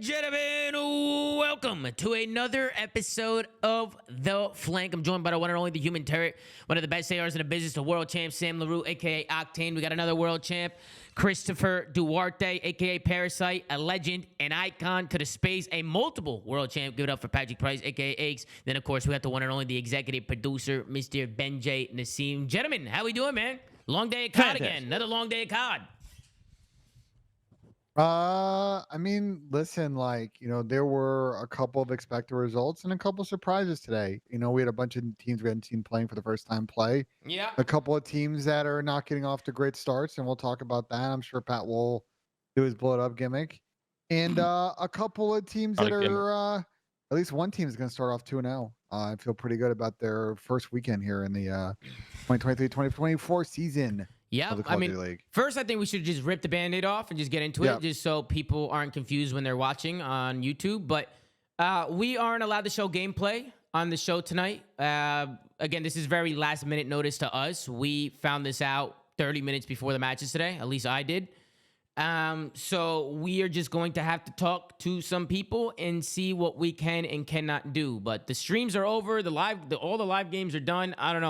gentlemen, welcome to another episode of The Flank. I'm joined by the one and only the human turret, one of the best ARs in the business, the world champ, Sam LaRue, a.k.a. Octane. We got another world champ, Christopher Duarte, a.k.a. Parasite, a legend, an icon to the space, a multiple world champ. Give it up for Patrick Price, a.k.a. Eggs. Then, of course, we got the one and only the executive producer, Mr. Benjay Nassim. Gentlemen, how we doing, man? Long day at COD again. Another long day at COD. I mean, listen, there were a couple of expected results and a couple of surprises today. We had a bunch of teams we hadn't seen playing for the first time play. Yeah. A couple of teams that are not getting off to great starts, and we'll talk about that. I'm sure Pat will do his blow it up gimmick. And a couple of teams that are at least one team is going to start off 2-0. I feel pretty good about their first weekend here in the 2023-2024 season. Yeah, I mean, first I think we should just rip the Band-Aid off and just get into it, just so people aren't confused when they're watching on YouTube. But we aren't allowed to show gameplay on the show tonight. Again, this is very last-minute notice to us. We found this out 30 minutes before the matches today. At least I did. So we are just going to have to talk to some people and see what we can and cannot do. But the streams are over. All the live games are done. I don't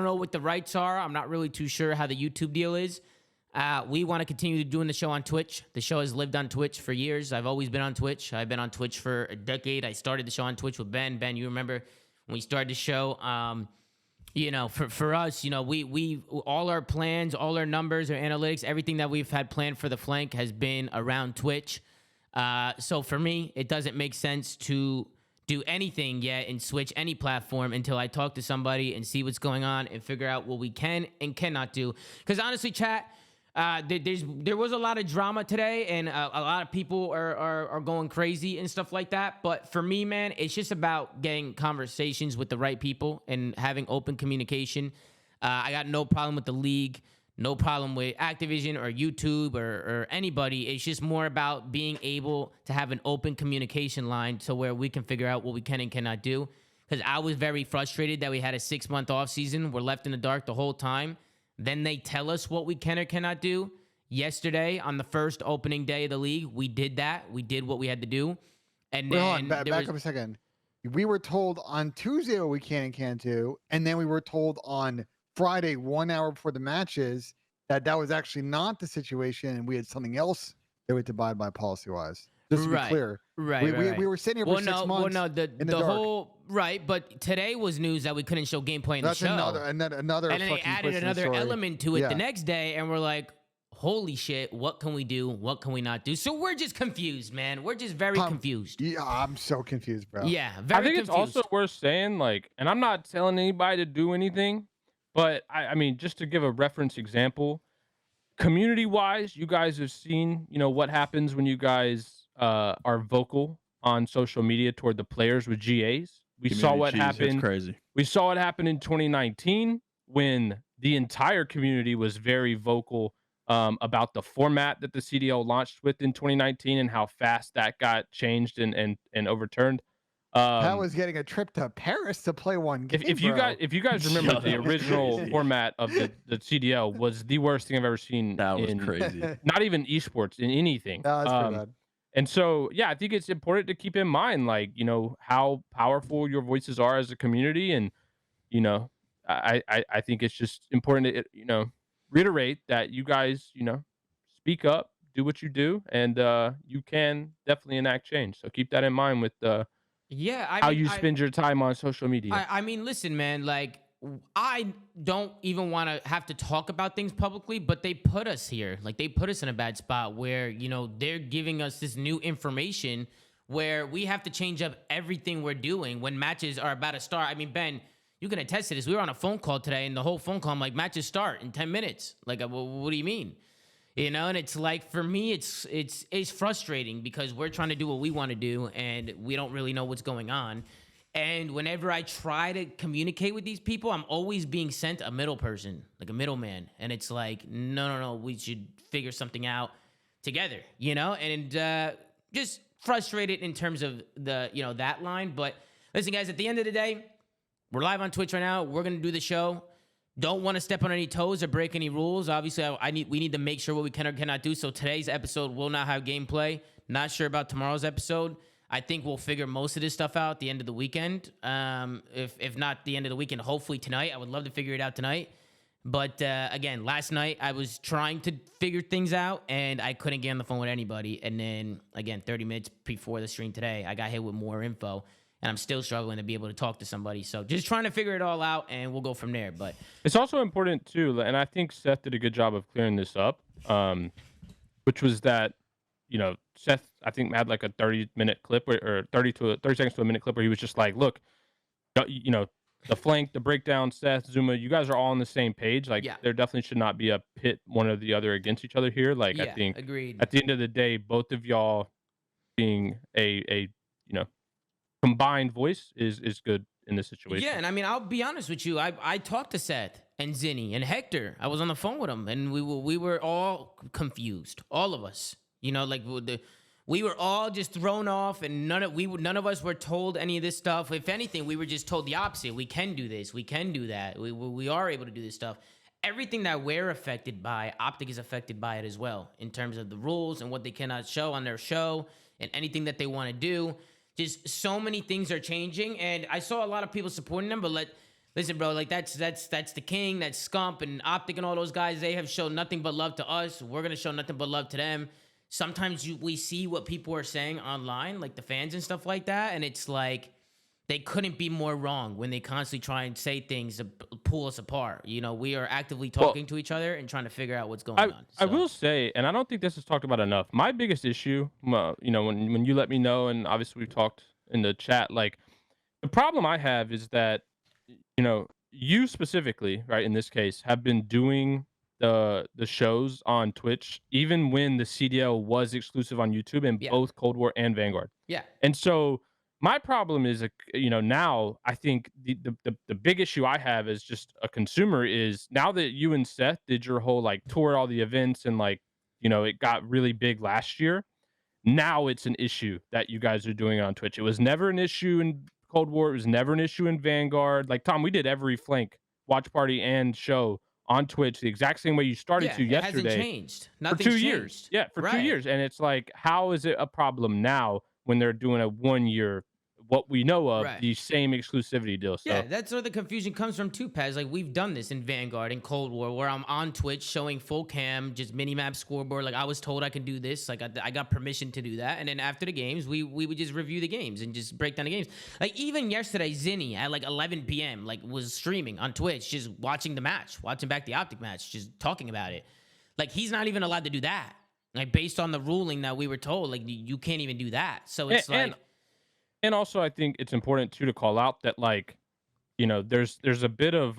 know what the rights are. I'm not really too sure how the YouTube deal is. We want to continue doing the show on Twitch. The show has lived on Twitch for years. I've always been on Twitch. I've been on Twitch for a decade. I started the show on Twitch with Ben. Ben, you remember when we started the show? For us, we all our plans, all our numbers, our analytics, everything that we've had planned for the Flank has been around Twitch. So for me, it doesn't make sense to do anything yet and switch any platform until I talk to somebody and see what's going on and figure out what we can and cannot do. Because honestly, chat, there was a lot of drama today, and a lot of people are going crazy and stuff like that. But for me, man, it's just about getting conversations with the right people and having open communication. I got no problem with the league, no problem with Activision or YouTube or anybody. It's just more about being able to have an open communication line to where we can figure out what we can and cannot do. Because I was very frustrated that we had a 6-month off season. We're left in the dark the whole time. Then they tell us what we can or cannot do. Yesterday, on the first opening day of the league, we did that. We did what we had to do. And then back up a second. We were told on Tuesday what we can and can't do, and then we were told on Friday, 1 hour before the matches, that was actually not the situation, and we had something else that we had to abide by policy-wise. Just to be clear. We were sitting here for 6 months. Well, no, the whole but today was news that we couldn't show gameplay in the show. Another and then they added another element to it the next day, and we're like, holy shit, what can we do? What can we not do? So we're just confused, man. We're just very confused. Yeah, I'm so confused, bro. Yeah, very confused. It's also worth saying, and I'm not telling anybody to do anything, but I mean, just to give a reference example, community-wise, you guys have seen, what happens when you guys are vocal on social media toward the players with GAs. We saw what happened. Crazy. We saw what happened in 2019 when the entire community was very vocal about the format that the CDL launched with in 2019 and how fast that got changed and overturned. Pat was getting a trip to Paris to play one game. If you guys remember, the original format of the CDL was the worst thing I've ever seen. That was crazy. Not even esports, in anything. That's pretty bad. And so, yeah, I think it's important to keep in mind, how powerful your voices are as a community. And, I think it's just important to, reiterate that you guys, speak up, do what you do, and you can definitely enact change. So keep that in mind with how you spend your time on social media. I mean, listen, man, I don't even want to have to talk about things publicly, but they put us here. They put us in a bad spot where, they're giving us this new information where we have to change up everything we're doing when matches are about to start. I mean, Ben, you can attest to this. We were on a phone call today, and the whole phone call, I'm like, matches start in 10 minutes. What do you mean? And it's for me, it's frustrating because we're trying to do what we want to do, and we don't really know what's going on. And whenever I try to communicate with these people, I'm always being sent a middle person, a middleman. And it's no, we should figure something out together, and just frustrated in terms of that line. But listen, guys, at the end of the day, we're live on Twitch right now. We're going to do the show. don't want to step on any toes or break any rules. Obviously, we need to make sure what we can or cannot do. So today's episode will not have gameplay. Not sure about tomorrow's episode. I think we'll figure most of this stuff out at the end of the weekend. If not the end of the weekend, hopefully tonight. I would love to figure it out tonight. But again, last night I was trying to figure things out and I couldn't get on the phone with anybody. And then again, 30 minutes before the stream today, I got hit with more info and I'm still struggling to be able to talk to somebody. So just trying to figure it all out and we'll go from there. But it's also important too, and I think Seth did a good job of clearing this up, which was that, Seth, I think, had like a 30-minute clip or 30 seconds to a minute clip where he was just like, look, the flank, the breakdown, Seth, ZooMaa, you guys are all on the same page. Like, there definitely should not be a pit one or the other against each other here. Like, I think agreed. At the end of the day, both of y'all being a combined voice is good in this situation. Yeah, and I mean, I'll be honest with you. I talked to Seth and Zinni and Hector. I was on the phone with them, and we were all confused, all of us. We were all just thrown off, and none of us were told any of this stuff. If anything, we were just told the opposite. We can do this. We can do that. We are able to do this stuff. Everything that we're affected by, Optic is affected by it as well, in terms of the rules and what they cannot show on their show and anything that they want to do. Just so many things are changing, and I saw a lot of people supporting them, but listen, bro, like that's the king, that's Scump and Optic and all those guys. They have shown nothing but love to us. We're gonna show nothing but love to them. Sometimes we see what people are saying online, like the fans and stuff like that, and it's like they couldn't be more wrong when they constantly try and say things to pull us apart. We are actively talking to each other and trying to figure out what's going on. I will say, and I don't think this is talked about enough, my biggest issue, when you let me know, and obviously we've talked in the chat, like, the problem I have is that, you specifically, right, in this case, have been doing the shows on Twitch, even when the CDL was exclusive on YouTube in both Cold War and Vanguard. Yeah. And so my problem is, now I think the big issue I have as just a consumer is now that you and Seth did your whole like tour all the events and it got really big last year. Now it's an issue that you guys are doing on Twitch. It was never an issue in Cold War. It was never an issue in Vanguard. Like, Tom, we did every flank, watch party, and show on Twitch the exact same way you started to yesterday. It hasn't changed. For 2 years. Yeah, for 2 years. And it's like, how is it a problem now when they're doing a 1 year, what we know of, the same exclusivity deal? So. Yeah, that's where the confusion comes from too, Paz. Like, we've done this in Vanguard and Cold War where I'm on Twitch showing full cam, just mini-map scoreboard. Like, I was told I could do this. Like, I got permission to do that. And then after the games, we would just review the games and just break down the games. Like, even yesterday, Zinni at like 11 p.m. like was streaming on Twitch, just watching the match, watching back the Optic match, just talking about it. Like, he's not even allowed to do that. Like, based on the ruling that we were told, like, you can't even do that. So it's And also, I think it's important too to call out that, like, there's a bit of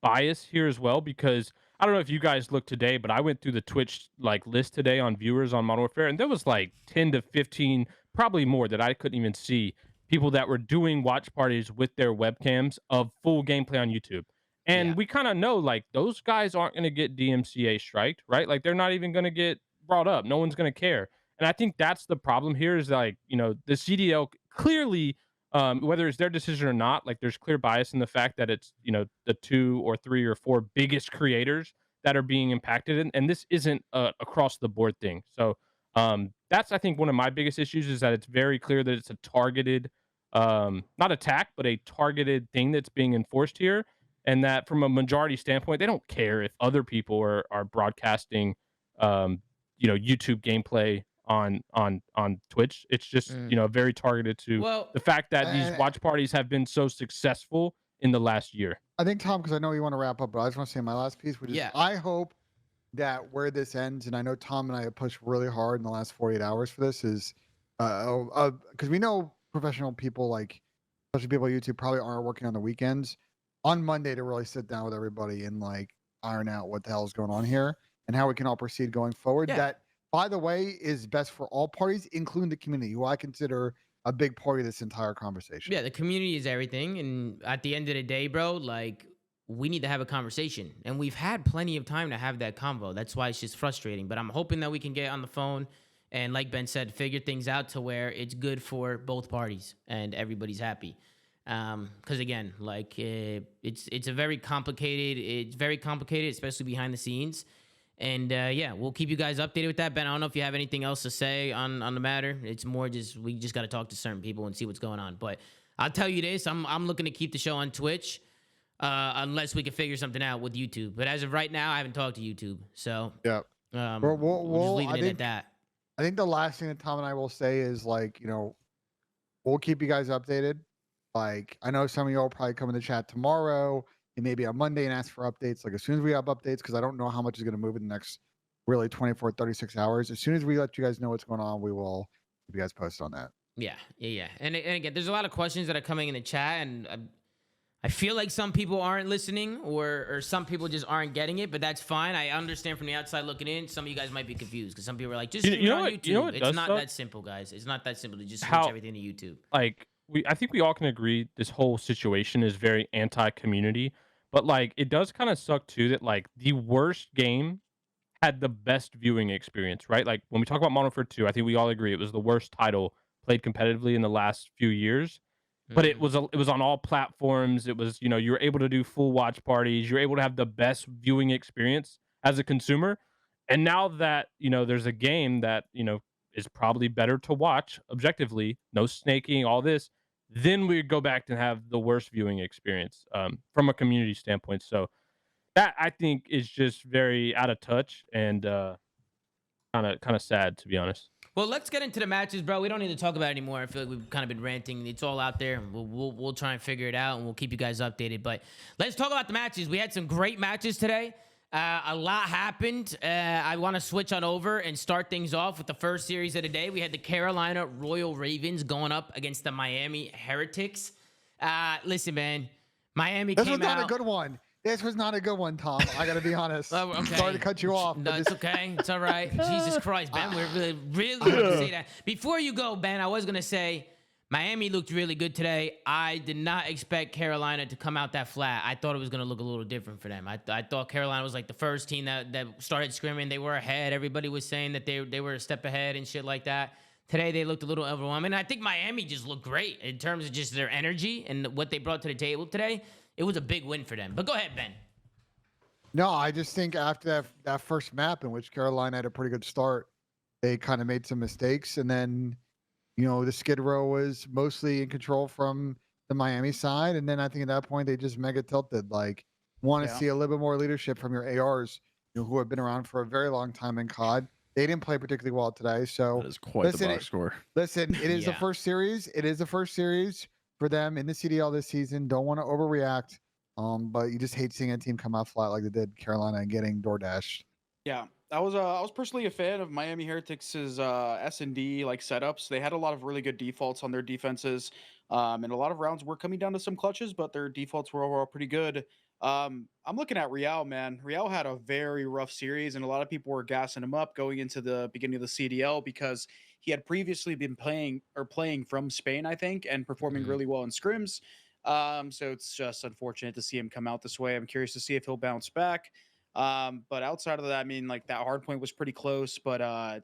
bias here as well, because I don't know if you guys looked today, but I went through the Twitch list today on viewers on Modern Warfare, and there was like 10 to 15, probably more, that I couldn't even see, people that were doing watch parties with their webcams of full gameplay on YouTube. And we kind of know, like, those guys aren't going to get DMCA striked, right? Like, they're not even going to get brought up. No one's going to care. And I think that's the problem here is, like, the CDL clearly, whether it's their decision or not, like, there's clear bias in the fact that it's, the 2 or 3 or 4 biggest creators that are being impacted. And this isn't a across the board thing. So that's, I think, one of my biggest issues is that it's very clear that it's a targeted, not attack, but a targeted thing that's being enforced here. And that from a majority standpoint, they don't care if other people are broadcasting, YouTube gameplay on Twitch. It's just very targeted to the fact that these watch parties have been so successful in the last year. I think, Tom, because I know you want to wrap up, but I just want to say my last piece, which is I hope that where this ends, and I know Tom and I have pushed really hard in the last 48 hours for this, is because we know professional people, like especially people on YouTube, probably aren't working on the weekends, on Monday to really sit down with everybody and like iron out what the hell is going on here and how we can all proceed going forward. That, by the way, is best for all parties, including the community, who I consider a big part of this entire conversation. Yeah, the community is everything. And at the end of the day, bro, like, we need to have a conversation. And we've had plenty of time to have that convo. That's why it's just frustrating. But I'm hoping that we can get on the phone and, like Ben said, figure things out to where it's good for both parties and everybody's happy. Because again, like it's very complicated, especially behind the scenes. And yeah, we'll keep you guys updated with that. Ben, I don't know if you have anything else to say on the matter. It's more just we just got to talk to certain people and see what's going on. But I'll tell you this: I'm looking to keep the show on Twitch, unless we can figure something out with YouTube. But as of right now, I haven't talked to YouTube, so Yeah. we'll just leave it at that. I think the last thing that Tom and I will say is like, we'll keep you guys updated. Like, I know some of you will probably come in the chat tomorrow and maybe on Monday and ask for updates. Like, as soon as we have updates, because I don't know how much is going to move in the next really 24, 36 hours. As soon as we let you guys know what's going on, we will keep you guys posted on that. Yeah. And again, there's a lot of questions that are coming in the chat, and I feel like some people aren't listening or some people just aren't getting it, but that's fine. I understand from the outside looking in, some of you guys might be confused because some people are like, just stream it on YouTube. It's not that simple, guys. It's not that simple to just switch everything to YouTube. Like, I think we all can agree this whole situation is very anti-community, but like it does kind of suck too that like the worst game had the best viewing experience, right? Like when we talk about Modern Warfare 2, I think we all agree it was the worst title played competitively in the last few years. But it was on all platforms. It was, you were able to do full watch parties. You're able to have the best viewing experience as a consumer. And now that, there's a game that, is probably better to watch objectively, no snaking, all this, then we go back and have the worst viewing experience from a community standpoint. So that I think is just very out of touch and kind of sad, to be honest. Well, let's get into the matches, bro. We don't need to talk about it anymore. I feel like we've kind of been ranting. It's all out there. We'll try and figure it out, and we'll keep you guys updated. But let's talk about the matches. We had some great matches today. A lot happened. I want to switch on over and start things off with the first series of the day. We had the Carolina Royal Ravens going up against the Miami Heretics. Listen, man, Miami came out. This was not a good one. This was not a good one, Tom. I got to be honest. Okay. Sorry to cut you off. No, it's okay. It's all right. Jesus Christ, Ben. We're really going to say that. Before you go, Ben, I was going to say Miami looked really good today. I did not expect Carolina to come out that flat. I thought it was going to look a little different for them. I thought Carolina was like the first team that started screaming. They were ahead. Everybody was saying that they were a step ahead and shit like that. Today, they looked a little overwhelming. I think Miami just looked great in terms of just their energy and what they brought to the table today. It was a big win for them. But go ahead, Ben. No, I just think after that first map in which Carolina had a pretty good start, they kind of made some mistakes. And then, the Skid Row was mostly in control from the Miami side. And then I think at that point, they just mega tilted. Like, want to see a little bit more leadership from your ARs, who have been around for a very long time in COD. They didn't play particularly well today. So that is quite the box score. Listen, it is the first series. It is the first series for them in the CDL this season. Don't want to overreact. But you just hate seeing a team come out flat like they did Carolina and getting door dashed. Yeah, I was personally a fan of Miami Heretics' S&D like setups. They had a lot of really good defaults on their defenses, and a lot of rounds were coming down to some clutches, but their defaults were overall pretty good. I'm looking at Real, man. Real had a very rough series, and a lot of people were gassing him up going into the beginning of the CDL because he had previously been playing from Spain, I think, and performing really well in scrims. So it's just unfortunate to see him come out this way. I'm curious to see if he'll bounce back. But outside of that, I mean, like that hard point was pretty close, but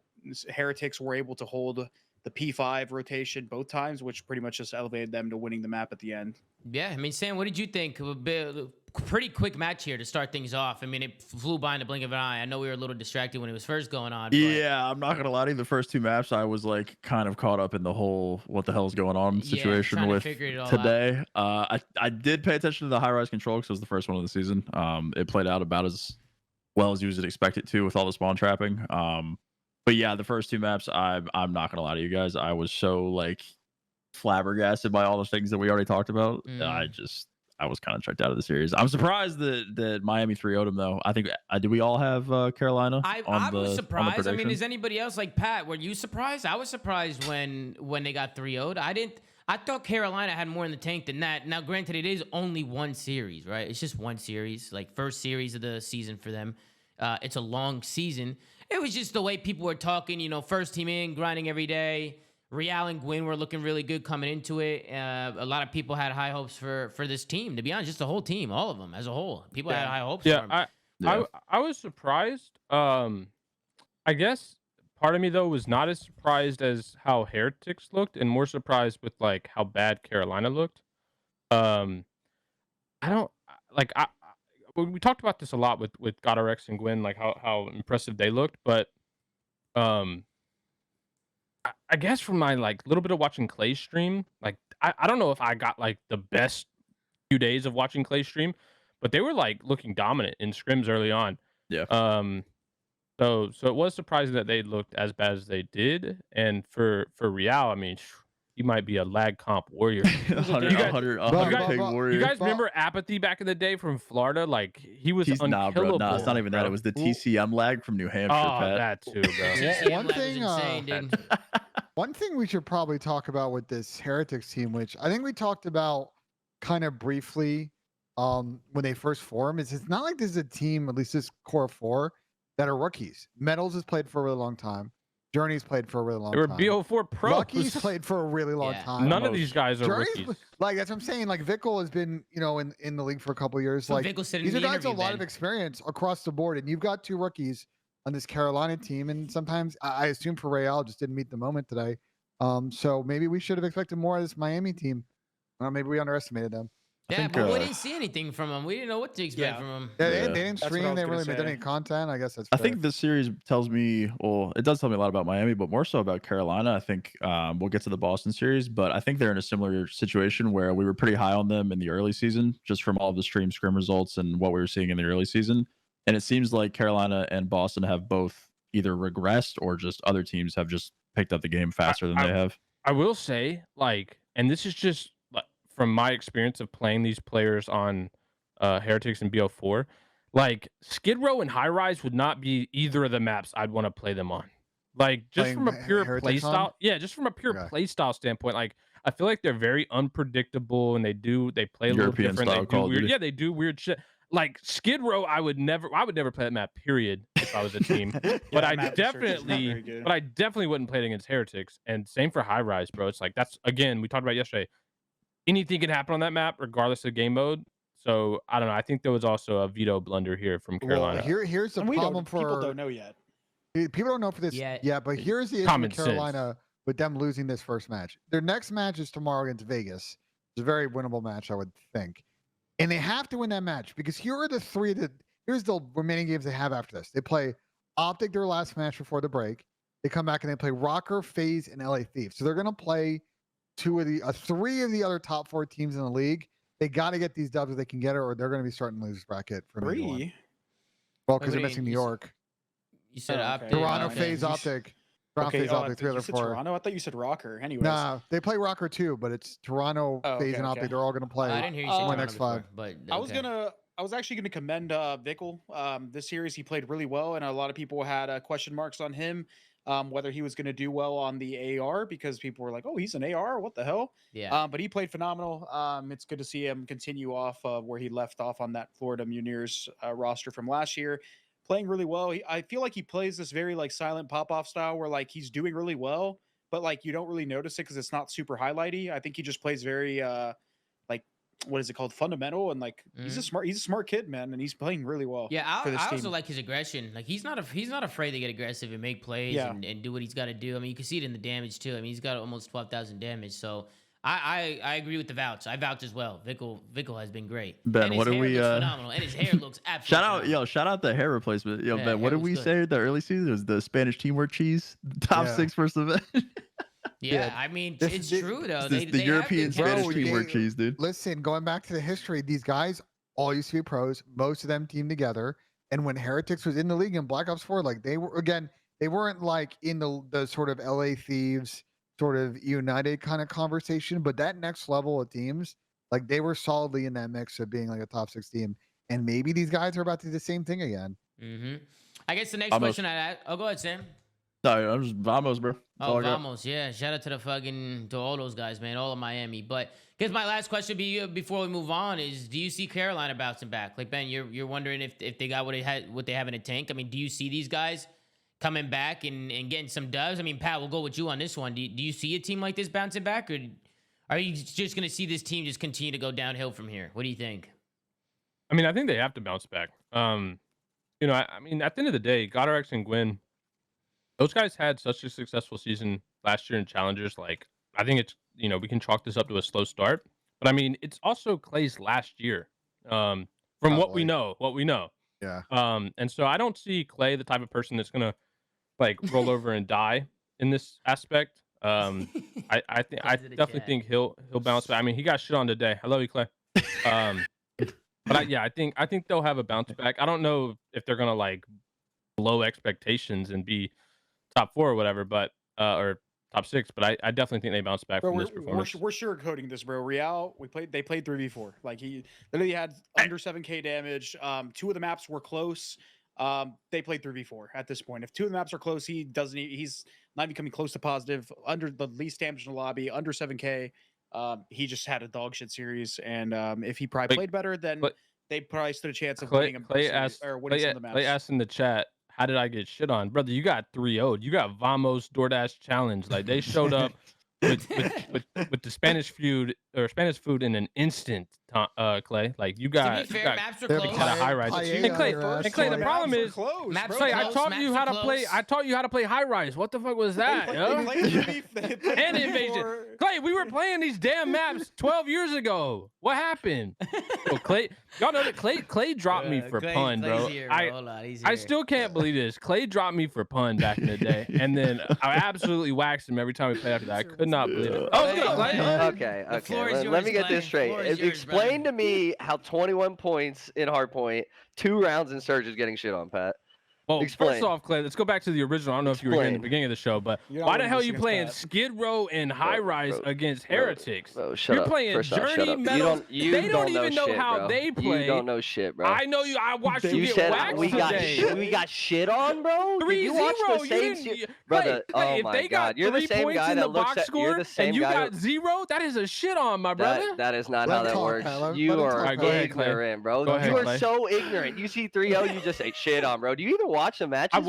Heretics were able to hold the P5 rotation both times, which pretty much just elevated them to winning the map at the end. Yeah, I mean, Sam, what did you think? A pretty quick match here to start things off. I mean, it flew by in the blink of an eye. I know we were a little distracted when it was first going on. But... Yeah, I'm not gonna lie to you. The first two maps, I was like kind of caught up in the whole what the hell is going on situation with today. I did pay attention to the high rise control because it was the first one of the season. It played out about as well as you would expect it to with all the spawn trapping. But yeah, the first two maps, I'm not gonna lie to you guys. I was so like flabbergasted by all the things that we already talked about. I was kind of checked out of the series. I'm surprised that Miami 3-0'd them though. I think did we all have Carolina? I was surprised. I mean, is anybody else like Pat? Were you surprised? I was surprised when they got 3-0'd. I thought Carolina had more in the tank than that. Now, granted, it is only one series, right? It's just one series, like first series of the season for them. It's a long season. It was just the way people were talking, first team in, grinding every day. Real and Gwyn were looking really good coming into it. A lot of people had high hopes for this team. To be honest, just the whole team, all of them as a whole. People had high hopes for them. I was surprised. I guess part of me, though, was not as surprised as how Heretics looked and more surprised with, like, how bad Carolina looked. I don't like we talked about this a lot with GodRx and Gwen, like how impressive they looked, but um I guess from my like little bit of watching Clay's stream, like I don't know if I got like the best few days of watching Clay's stream, but they were like looking dominant in scrims early on. Yeah. So it was surprising that they looked as bad as they did, and for Real, I mean, he might be a lag comp warrior. 100 pig warrior. You guys remember Apathy back in the day from Florida? Like he was unkillable. Nah, bro. Nah, it's not even that. It was the TCM lag from New Hampshire. Oh, Pat. that too, bro. One thing we should probably talk about with this Heretics team, which I think we talked about kind of briefly when they first formed, is it's not like this is a team, at least this core 4, that are rookies. Metals has played for a really long time. Journey's played for a really long time. They were BO4 pros. Lucky's played for a really long time. None of these guys are rookies. Like that's what I'm saying. Like Vickle has been, in the league for a couple of years. Like these are guys with a lot of experience across the board, and you've got 2 rookies on this Carolina team, and sometimes I assume for Real just didn't meet the moment today. So maybe we should have expected more of this Miami team. Maybe we underestimated them. Yeah, but we didn't see anything from them. We didn't know what to expect from them. Yeah, they didn't stream. They really made any content. I guess that's fair. I think this series tells me, well, it does tell me a lot about Miami, but more so about Carolina. I think we'll get to the Boston series, but I think they're in a similar situation where we were pretty high on them in the early season, just from all of the scrim results and what we were seeing in the early season. And it seems like Carolina and Boston have both either regressed or just other teams have just picked up the game faster than they have. I will say, like, and this is just from my experience of playing these players on Heretics and BO4, like Skid Row and High Rise would not be either of the maps I'd want to play them on. Like just from a pure play style. Yeah, just from a pure play style standpoint. Like I feel like they're very unpredictable and they play a little different. They do weird. Yeah, they do weird shit. Like Skid Row, I would never play that map, period, if I was a team. But I definitely wouldn't play it against Heretics. And same for High Rise, bro. It's like that's again, we talked about yesterday. Anything can happen on that map, regardless of game mode. So I don't know. I think there was also a veto blunder here from Carolina. Well, here's the problem for people don't know yet. People don't know for this yet. Yeah, but here's the issue with Carolina with them losing this first match. Their next match is tomorrow against Vegas. It's a very winnable match, I would think. And they have to win that match because here's the remaining games they have after this. They play Optic their last match before the break. They come back and they play Rokkr, FaZe, and LA Thieves. So they're gonna play 3 of the other top 4 teams in the league. They got to get these dubs if they can get it, or they're going to be starting to lose bracket for 3. Well, because they're missing New York. You said Optic. Toronto, FaZe, Optic. Okay, Optic, 3 you of said 4. Toronto? I thought you said Rokkr. Anyways. Nah, they play Rokkr too, but it's Toronto, FaZe, and Optic. They're all going to play. I didn't hear you say next 5. But I was actually going to commend Vickle. This series he played really well, and a lot of people had question marks on him. Whether he was going to do well on the AR because people were like, "Oh, he's an AR, what the hell?" Yeah. But he played phenomenal. It's good to see him continue off where he left off on that Florida Muniers roster from last year, playing really well. I feel like he plays this very like silent pop-off style where like he's doing really well, but like you don't really notice it because it's not super highlighty. I think he just plays very like what is it called, fundamental, and like he's a smart kid, man, and he's playing really well. Yeah, I also like his aggression. Like he's not afraid to get aggressive and make plays and do what he's got to do. I mean, you can see it in the damage too. I mean, he's got almost 12,000 damage. So I agree with the vouch. I vouch as well. Vickle has been great. Ben, what do we phenomenal, and his hair looks absolutely shout out the hair replacement. Ben, what did we say the early season? It was the Spanish teamwork cheese, top 6 first event. Yeah, I mean, it's true though. The European Spanish teamwork cheese, dude. Listen, going back to the history, these guys all used to be pros. Most of them teamed together. And when Heretics was in the league in Black Ops 4, like they weren't like in the sort of LA Thieves sort of United kind of conversation, but that next level of teams, like they were solidly in that mix of being like a top 6 team. And maybe these guys are about to do the same thing again. Mm-hmm. I guess the next question I'd ask. Oh, go ahead, Sam. Sorry, I'm just Vamos, bro. Oh, Vamos, yeah. Shout out to all those guys, man, all of Miami. But I guess my last question before we move on is: do you see Carolina bouncing back? Like Ben, you're wondering if they got what they have in a tank. I mean, do you see these guys coming back and getting some dubs? I mean, Pat, we'll go with you on this one. Do you see a team like this bouncing back, or are you just going to see this team just continue to go downhill from here? What do you think? I mean, I think they have to bounce back. I mean, at the end of the day, GodRx and Gwen, those guys had such a successful season last year in Challengers. Like, I think it's, we can chalk this up to a slow start, But I mean, it's also Clay's last year. From what we know. Yeah. And so I don't see Clay the type of person that's gonna like roll over and die in this aspect. I definitely think he'll bounce back. I mean, he got shit on today. I love you, Clay. But I think they'll have a bounce back. I don't know if they're gonna like blow expectations and be top 4 or whatever, but or top 6. But I definitely think they bounce back from this performance. We're sugarcoating this, bro. Real, they played 3v4. Like he literally had under 7k damage. 2 of the maps were close. They played 3v4 at this point. If 2 of the maps are close, he's not even coming close to positive. Under the least damage in the lobby, under 7k. He just had a dog shit series, and if he probably played better, then they probably stood a chance of winning some of the maps. Clay asked in the chat, how did I get shit on? Brother, you got 3-0'd. You got Vamos DoorDash challenge. Like they showed up with the Spanish food in an instant, Clay. Like you got, to be fair, maps are close. Had a high rise. And Clay, the problem is, Clay, I taught you how to play. I taught you how to play high rise. What the fuck was that? And invasion. Clay, we were playing these damn maps 12 years ago. What happened? Oh, Clay, y'all know that Clay dropped me for pun, bro. I still can't believe this. Clay dropped me for pun back in the day, and then I absolutely waxed him every time we played after that. I could not believe it. Okay. Let me get this straight. Explain to me how 21 points in Hardpoint, 2 rounds in Surge is getting shit on, Pat. Well, Explain. First off, Clay, let's go back to the original. I don't know if you were here in the beginning of the show, but why the hell are you playing Skid Row and High Rise against Heretics? Bro, shut You're up. playing Journey, Metal. They don't even know how they play. You don't know shit, bro. I know you. I watched you get said waxed we today. got shit on, bro. 3-0. Brother, Clay, oh my God, you're the same guy that looks at. You're the same guy. And you got 0. That is a shit on, my brother. That is not how that works. You are ignorant, bro. You are so ignorant. You see 3-0, you just say shit on, bro. Do you even watch the matches? I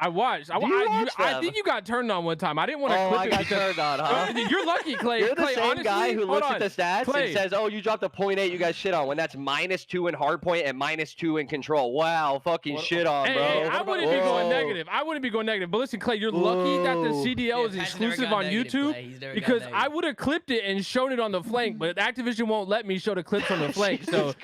watched. I think you got turned on one time. I didn't want to clip it. I got turned on, huh? You're lucky, Clay. You're the Clay, same honestly, guy who looks at the stats Clay. and says, "Oh, you dropped a 0.8. You guys shit on." When that's -2 in Hardpoint and -2 in Control. Wow, fucking shit on, bro. Hey, I wouldn't be going negative. But listen, Clay, you're lucky that the CDL is exclusive on YouTube because I would have clipped it and shown it on the flank, but Activision won't let me show the clips on the flank. So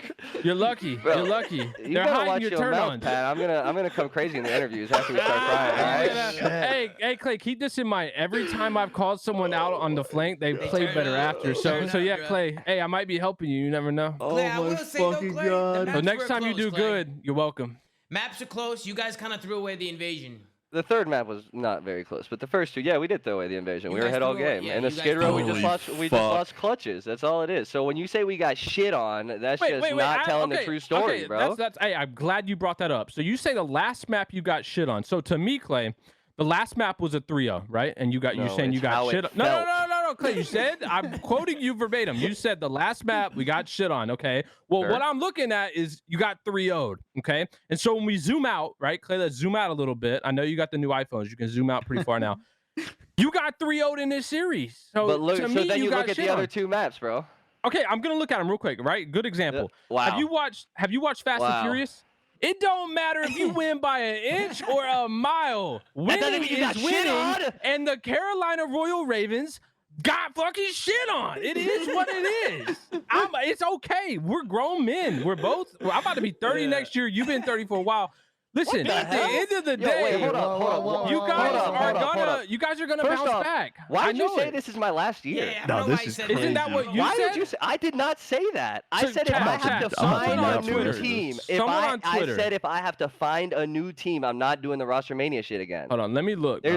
you're lucky. Bro, you're lucky. You They're hiding watch your turn on. Pat. I'm gonna come crazy in the interviews after we start crying. Hey, Clay, keep this in mind. Every time I've called someone out on the flank, they played better after. So yeah, Clay. Hey, I might be helping you. You never know. Oh my fucking God! So next time you do good, you're welcome. Maps are close. You guys kind of threw away the invasion. The third map was not very close, but the first 2, yeah, we did throw away the invasion. We were ahead all game, and the Skid Row, we just lost clutches. That's all it is. So when you say we got shit on, that's not telling the true story, bro. Hey, I'm glad you brought that up. So you say the last map you got shit on. So to me, Clay, the last map was a 3-0, right? And you're saying you got shit on. No, Clay, you said, I'm quoting you verbatim. You said the last map we got shit on, okay? Well, what I'm looking at is you got 3-0'd, okay? And so when we zoom out, right, Clay, let's zoom out a little bit. I know you got the new iPhones. You can zoom out pretty far now. You got 3-0'd in this series. So but look, to so me, then you look at the other on. 2 maps, bro. Okay, I'm going to look at them real quick, right? Good example. Wow. Have you watched Fast and Furious? It don't matter if you win by an inch or a mile. Winning is winning, and the Carolina Royal Ravens got fucking shit on. It is what it is. It's okay. We're grown men. I'm about to be 30 next year. You've been 30 for a while. Listen, at the end of the day, you guys are gonna bounce back. Why did you say this is my last year? Yeah, no, this is crazy. Isn't that what you said? Why did you say? I did not say that. I said if I have to find a new team. I said if I have to find a new team, I'm not doing the Roster Mania shit again. Hold on, let me look. I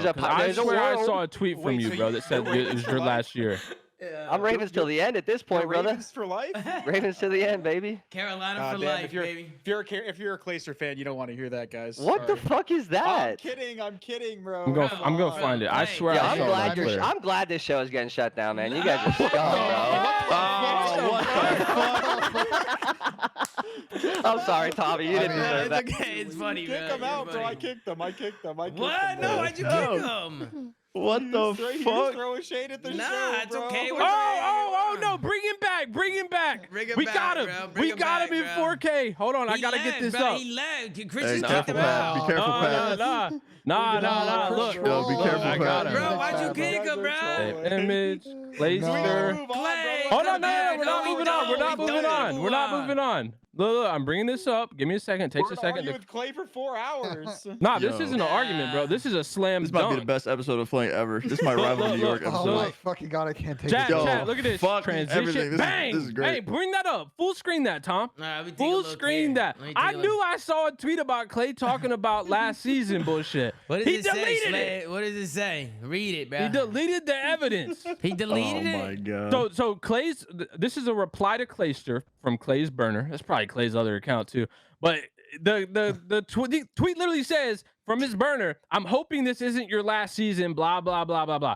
swear I saw a tweet from you, bro, that said it was your last year. Yeah, I'm Ravens till the end at this point, brother. Ravens for life. Ravens to the end, baby. Carolina for life, baby. If you're a Clayster fan, you don't want to hear that, guys. What the fuck is that? I'm kidding, bro. I'm gonna find it. I swear. Yeah, I'm glad this show is getting shut down, man. You guys are scum, bro. What the fuck? I'm sorry, Tommy. You didn't deserve that. It's okay. It's funny, man. Kick him out, bro. I kicked him. What? No, why'd you kick him? What the fuck? Throwing shade at the show, Nah, it's okay. No, bring him back. We got him. We got him in 4K. Hold on, I gotta get this up. He left. Christian kicked him out. out. Be careful, Pat. Nah. Look, be careful, I got him. Bro, why'd you kick him, bro? Image, Clayster. Clay. Hold on, no, we're not moving on. We're not moving on. We're not moving on. Look, I'm bringing this up. Give me a second. Takes a second. We're with Clay for 4 hours. Nah, this isn't an argument, bro. This is a slam This dunk. might be the best episode of Flank ever. This might rival New York episode. Oh my fucking god, I can't take it. Chat, look at this. Fuck Transition. Bang! This is great. Hey, bring that up. Full screen that, Tom. Full screen that. I knew I saw a tweet about Clay talking about last season bullshit. What does He it deleted say, it. What does it say? Read it, bro. He deleted the evidence. He deleted it? Oh my god. So Clay's. This is a reply to Clayster from Clay's burner. That's probably Clay's other account too. But the tweet literally says from his burner, "I'm hoping this isn't your last season." Blah blah blah blah blah.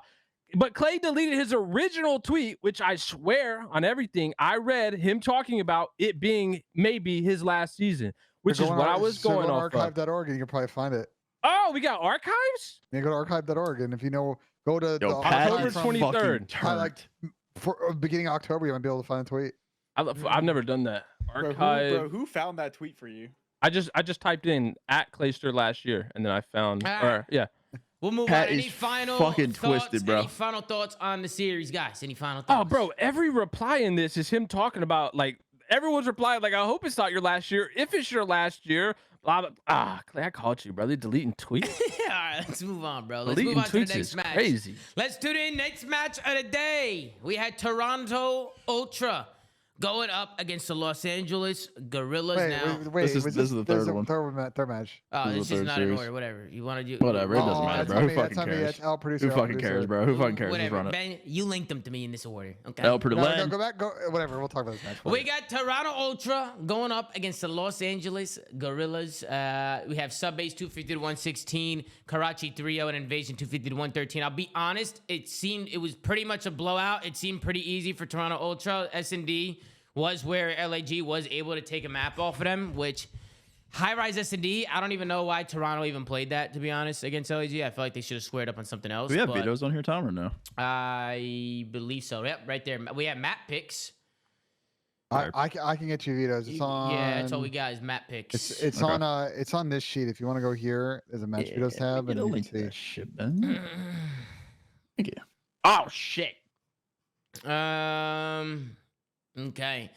But Clay deleted his original tweet, which I swear on everything I read him talking about it being maybe his last season, which is what I was going off of. Archive.org and you can probably find it. Oh, we got archives? You go to archive.org and if you know, go to the October 23rd. Like for beginning of October, you might be able to find a tweet. I've never done that. Archive. Bro, who found that tweet for you? I just typed in @Clayster last year and then I found yeah. We'll move Pat on. Any is final fucking thoughts? twisted, bro. Any final thoughts on the series, guys? Any final thoughts? Oh, bro, every reply in this is him talking about like everyone's replying like, I hope it's not your last year. If it's your last year, blah blah. Clay, I caught you, brother. Deleting tweets. All right, let's move on, bro. Let's Deleting move on to the tweets next is match. crazy. Let's do the next match of the day. We had Toronto Ultra going up against the Los Angeles Gorillas now. Wait, this is the third one. Third match. Oh, This is this is the not third in series. order. Whatever. You want to do? Whatever. It doesn't matter, bro. Who fucking cares? Who fucking cares, bro? Who fucking cares? Let's Whatever. run it. Ben, you linked them to me in this order. Okay. El Pretty No, Len. go back. Go whatever. We'll talk about this match. We got Toronto Ultra going up against the Los Angeles Gorillas. We have Subbase 250 to 116, Karachi 3-0, and Invasion 250 to 113. I'll be honest, it was pretty much a blowout. It seemed pretty easy for Toronto Ultra. S&D was where LAG was able to take a map off of them, which high-rise S&D, I don't even know why Toronto even played that, to be honest, against LAG. I feel like they should have squared up on something else. Do we have vetoes on here, Tom, or no? I believe so. Yep, right there. We have map picks. I can get you vetoes. It's on. Yeah, that's all we got is map picks. It's okay. It's on this sheet. If you want to go here, there's a match vetoes tab, and you can see. That shit, Ben. Thank you. Oh shit. Okay.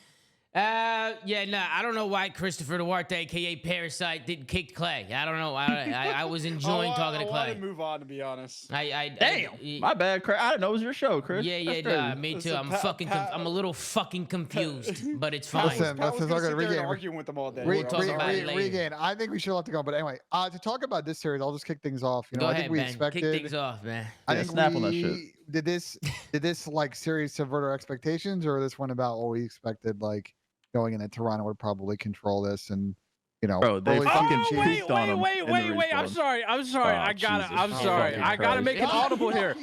I don't know why Christopher Duarte, aka Parasite, didn't kick Clay. I don't know. I was enjoying talking to Clay. I want to move on, to be honest. Damn. My bad, Chris. I didn't know it was your show, Chris. Yeah, me too. I'm I'm a little fucking confused, but it's fine. Listen, Pat was gonna sit there and Regain. arguing with them all day. We'll talk about it later. Regain. I think we should have to go. But anyway, to talk about this series, I'll just kick things off. You know, Go I ahead, think we Ben. expected. Kick things off, man. I think snap on that shit. Did this like series subvert our expectations, or this one about what we expected? Like going in that Toronto would probably control this, and you know, bro, they fucking cheesed on them. Wait. I'm sorry. I'm sorry. I gotta make an audible here.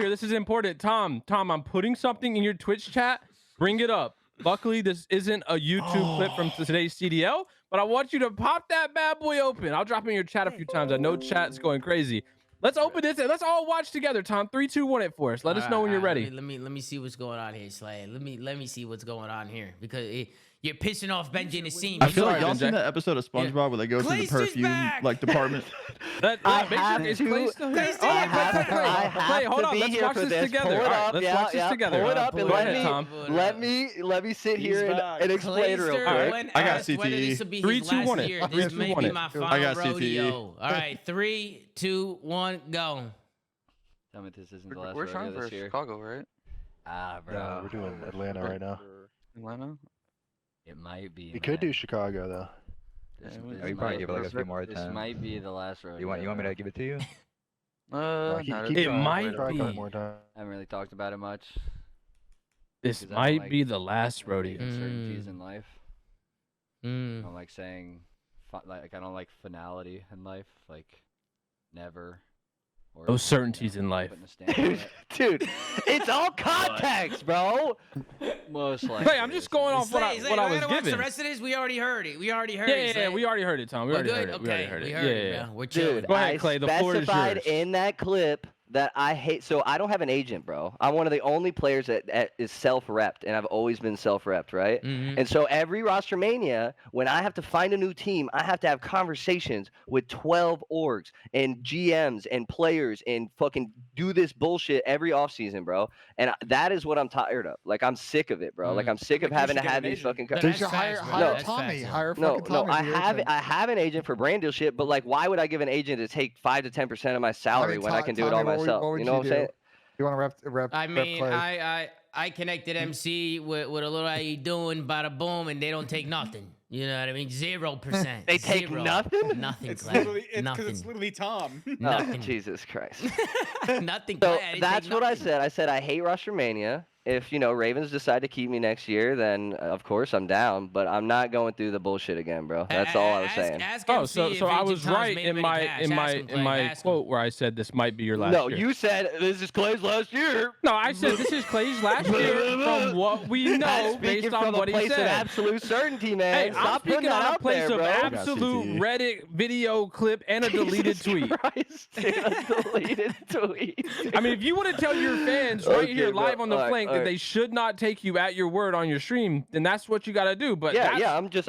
This is important. Tom, I'm putting something in your Twitch chat. Bring it up. Luckily, this isn't a YouTube clip from today's CDL, but I want you to pop that bad boy open. I'll drop it in your chat a few times. I know chat's going crazy. Let's open this and let's all watch together. Tom, 3, 2, 1 it for us. Let us know when you're ready. Let me see what's going on here, Slay. Let me see what's going on here because you're pissing off Benji and the scene. I feel like y'all seen that episode of SpongeBob where they go through the Clayster's perfume back! like department. I have to Clay, hold on. Let's watch this together. Let's watch this together. Pull it up and let me sit here and explain real quick. I got CTE. 3, 2, 1 it. This may be my final I got CTE. rodeo. All right, 3, 2, 1, go. Tell me this isn't the last We're trying rodeo for this year. Chicago, right? Bro. Yeah, we're doing Atlanta right now. Atlanta? It might be. We could do Chicago though. You probably give it like a few more This times. might be the last rodeo. You want me to give it to you? It might be. I haven't really talked about it much. This might be the last rodeo. Uncertainties in life. I Mm. don't like saying, I don't like finality in life, like never. Or, Those certainties in life. putting a stamp on it. Dude, It's all context, bro. Most likely. Hey, I'm just going off what I was watch given. the rest of this. We already heard it. Yeah, Slay. we already heard it, Tom. We We're already good? heard it. Okay, We we already heard heard it, it. bro. We're Dude, chilling. Go ahead, Clay. The floor is specified yours. in that clip that I hate. So I don't have an agent, bro. I'm one of the only players that is self-repped, and I've always been self-repped, right? And so every roster mania, when I have to find a new team, I have to have conversations with 12 orgs and GMs and players and fucking do this bullshit every offseason, bro. And that is what I'm tired of. Like, I'm sick of it, bro. Like, I'm sick of having to have these fucking. You should hire Tommy. Hire fucking Tommy. I have an agent for brand deal shit, but like, why would I give an agent to take 5 to 10% of my salary when I can do it all myself? You know what I'm saying? You want to rep? I mean, I connected MC with a little how you doing, bada boom, and they don't take nothing. You know what I mean? 0%. They take nothing? Nothing. It's literally Tom. Nothing. Oh, Jesus Christ. Nothing. So that's what I said. I said I hate roster mania. If, Ravens decide to keep me next year, then of course I'm down, but I'm not going through the bullshit again, bro. That's all I was saying. So I was right in my quote where I said this might be your last year. No, you said this is Clay's last year. No, I said this is Clay's last year from what we know based on what he said. Of absolute certainty, man. Hey, I'm speaking on a place of absolute Reddit video clip and a deleted tweet. Christ, a deleted tweet. I mean, if you want to tell your fans right here live on the flank that they should not take you at your word on your stream, then that's what you got to do. But I